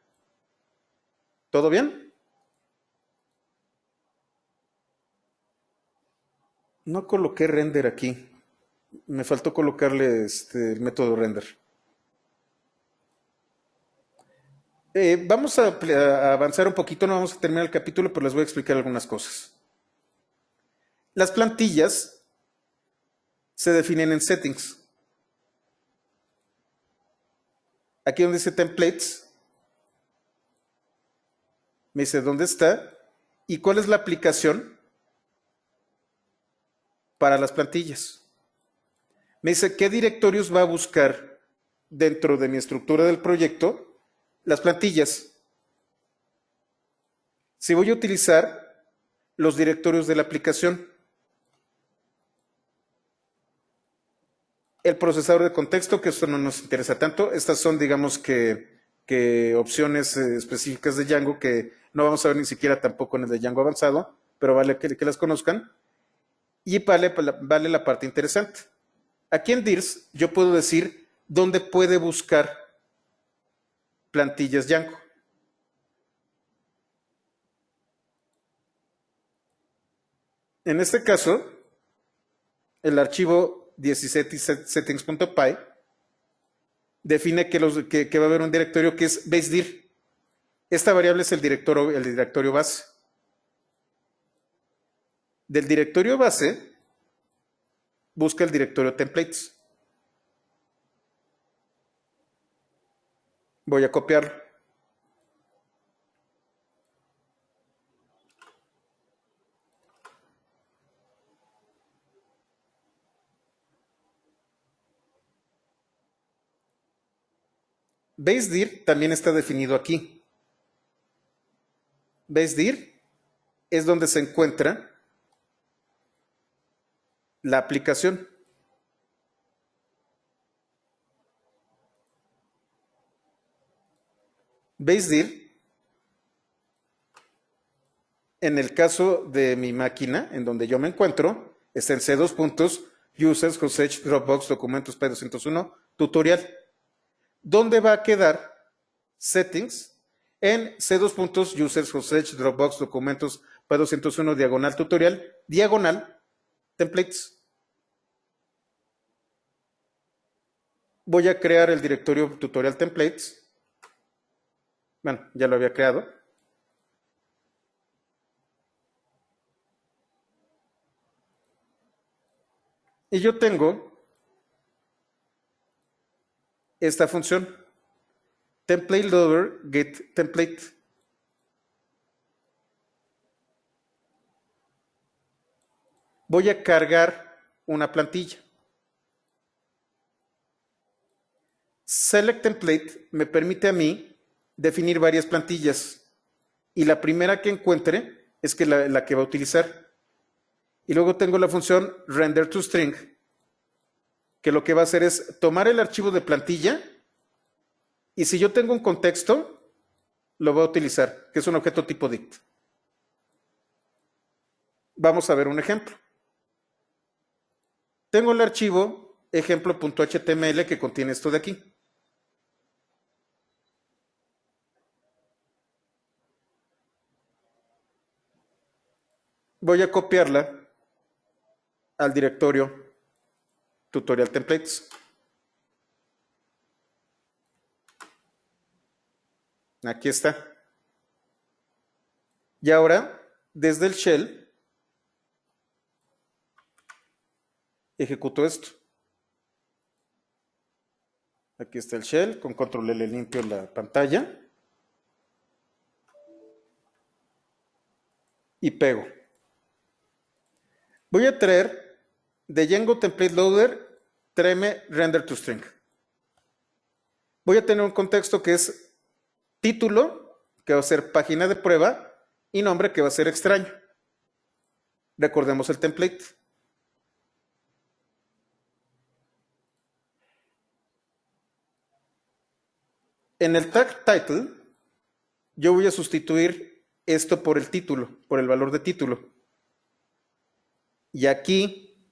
B: ¿Todo bien? No coloqué render aquí. Me faltó colocarle el método render. Vamos a avanzar un poquito, no vamos a terminar el capítulo, pero les voy a explicar algunas cosas. Las plantillas se definen en settings. Aquí donde dice templates, me dice dónde está y cuál es la aplicación para las plantillas. Me dice qué directorios va a buscar dentro de mi estructura del proyecto las plantillas. Si voy a utilizar los directorios de la aplicación, el procesador de contexto, que esto no nos interesa tanto, estas son, digamos que opciones específicas de Django que no vamos a ver ni siquiera tampoco en el de Django avanzado, pero vale que las conozcan. Y vale la parte interesante. Aquí en DIRS yo puedo decir dónde puede buscar plantillas Django. En este caso, el archivo 17settings.py define que va a haber un directorio que es basedir. Esta variable es el directorio base. Del directorio base, busca el directorio templates. Voy a copiarlo. Basedir también está definido aquí. Basedir es donde se encuentra la aplicación. Basedir, en el caso de mi máquina, en donde yo me encuentro, está en C2 puntos, users, hostage, Dropbox, documentos P201, tutorial. ¿Dónde va a quedar settings? En C2 puntos, users, hostage, Dropbox, documentos P201, diagonal, tutorial, diagonal, templates. Voy a crear el directorio tutorial templates. Bueno, ya lo había creado. Y yo tengo esta función, template loader get template. Voy a cargar una plantilla. Select template me permite a mí definir varias plantillas y la primera que encuentre es la que va a utilizar. Y luego tengo la función render to string, que lo que va a hacer es tomar el archivo de plantilla y si yo tengo un contexto, lo va a utilizar, que es un objeto tipo dict. Vamos a ver un ejemplo. Tengo el archivo ejemplo.html que contiene esto de aquí. Voy a copiarla al directorio tutorial templates. Aquí está. Y ahora, desde el shell, ejecuto esto. Aquí está el shell, con control L limpio la pantalla. Y pego. Voy a traer de Django Template Loader, tráeme render to string. Voy a tener un contexto que es título, que va a ser página de prueba, y nombre, que va a ser extraño. Recordemos el template. En el tag title, yo voy a sustituir esto por el título, por el valor de título. Y aquí,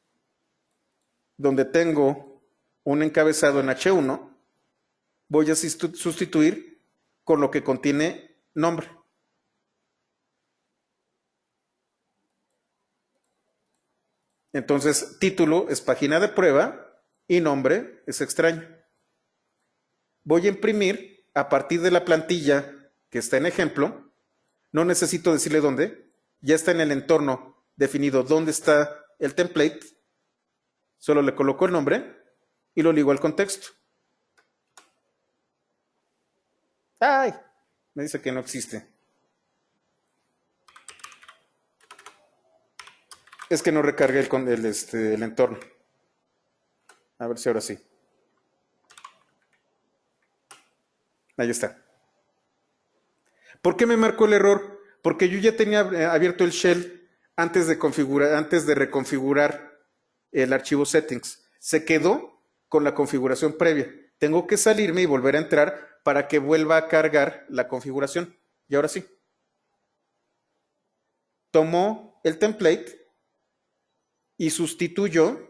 B: donde tengo un encabezado en H1, voy a sustituir con lo que contiene nombre. Entonces, título es página de prueba y nombre es extraño. Voy a imprimir a partir de la plantilla que está en ejemplo. No necesito decirle dónde. Ya está en el entorno definido dónde está el template. Solo le coloco el nombre y lo ligo al contexto. ¡Ay! Me dice que no existe. Es que no recargué el entorno. A ver si ahora sí. Ahí está. ¿Por qué me marcó el error? Porque yo ya tenía abierto el shell antes de reconfigurar el archivo settings. Se quedó con la configuración previa. Tengo que salirme y volver a entrar para que vuelva a cargar la configuración. Y ahora sí. Tomó el template y sustituyó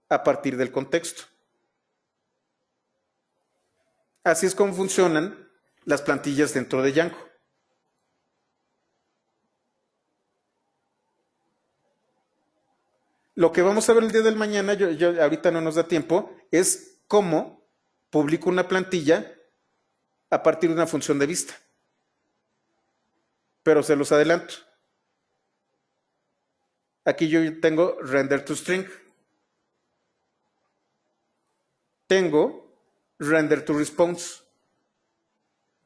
B: a partir del contexto. Así es como funcionan las plantillas dentro de Django. Lo que vamos a ver el día del mañana, ahorita no nos da tiempo, es cómo publico una plantilla a partir de una función de vista. Pero se los adelanto. Aquí yo tengo render to string. Tengo render to response.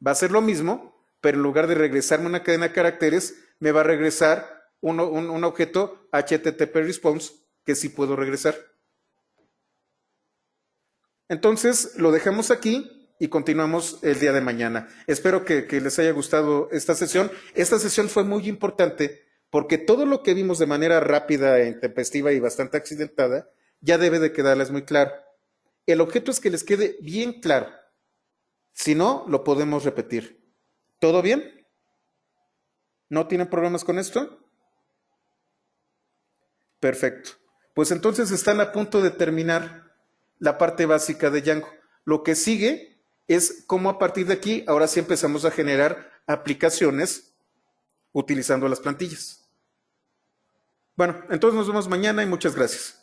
B: Va a ser lo mismo, pero en lugar de regresarme una cadena de caracteres, me va a regresar un objeto HTTP response que sí puedo regresar. Entonces lo dejamos aquí y continuamos el día de mañana. Espero que les haya gustado esta sesión. Esta sesión fue muy importante porque todo lo que vimos de manera rápida, intempestiva y bastante accidentada ya debe de quedarles muy claro. El objeto es que les quede bien claro. Si no, lo podemos repetir. ¿Todo bien? ¿No tienen problemas con esto? Perfecto. Pues entonces están a punto de terminar la parte básica de Django. Lo que sigue es cómo a partir de aquí, ahora sí empezamos a generar aplicaciones utilizando las plantillas. Bueno, entonces nos vemos mañana y muchas gracias.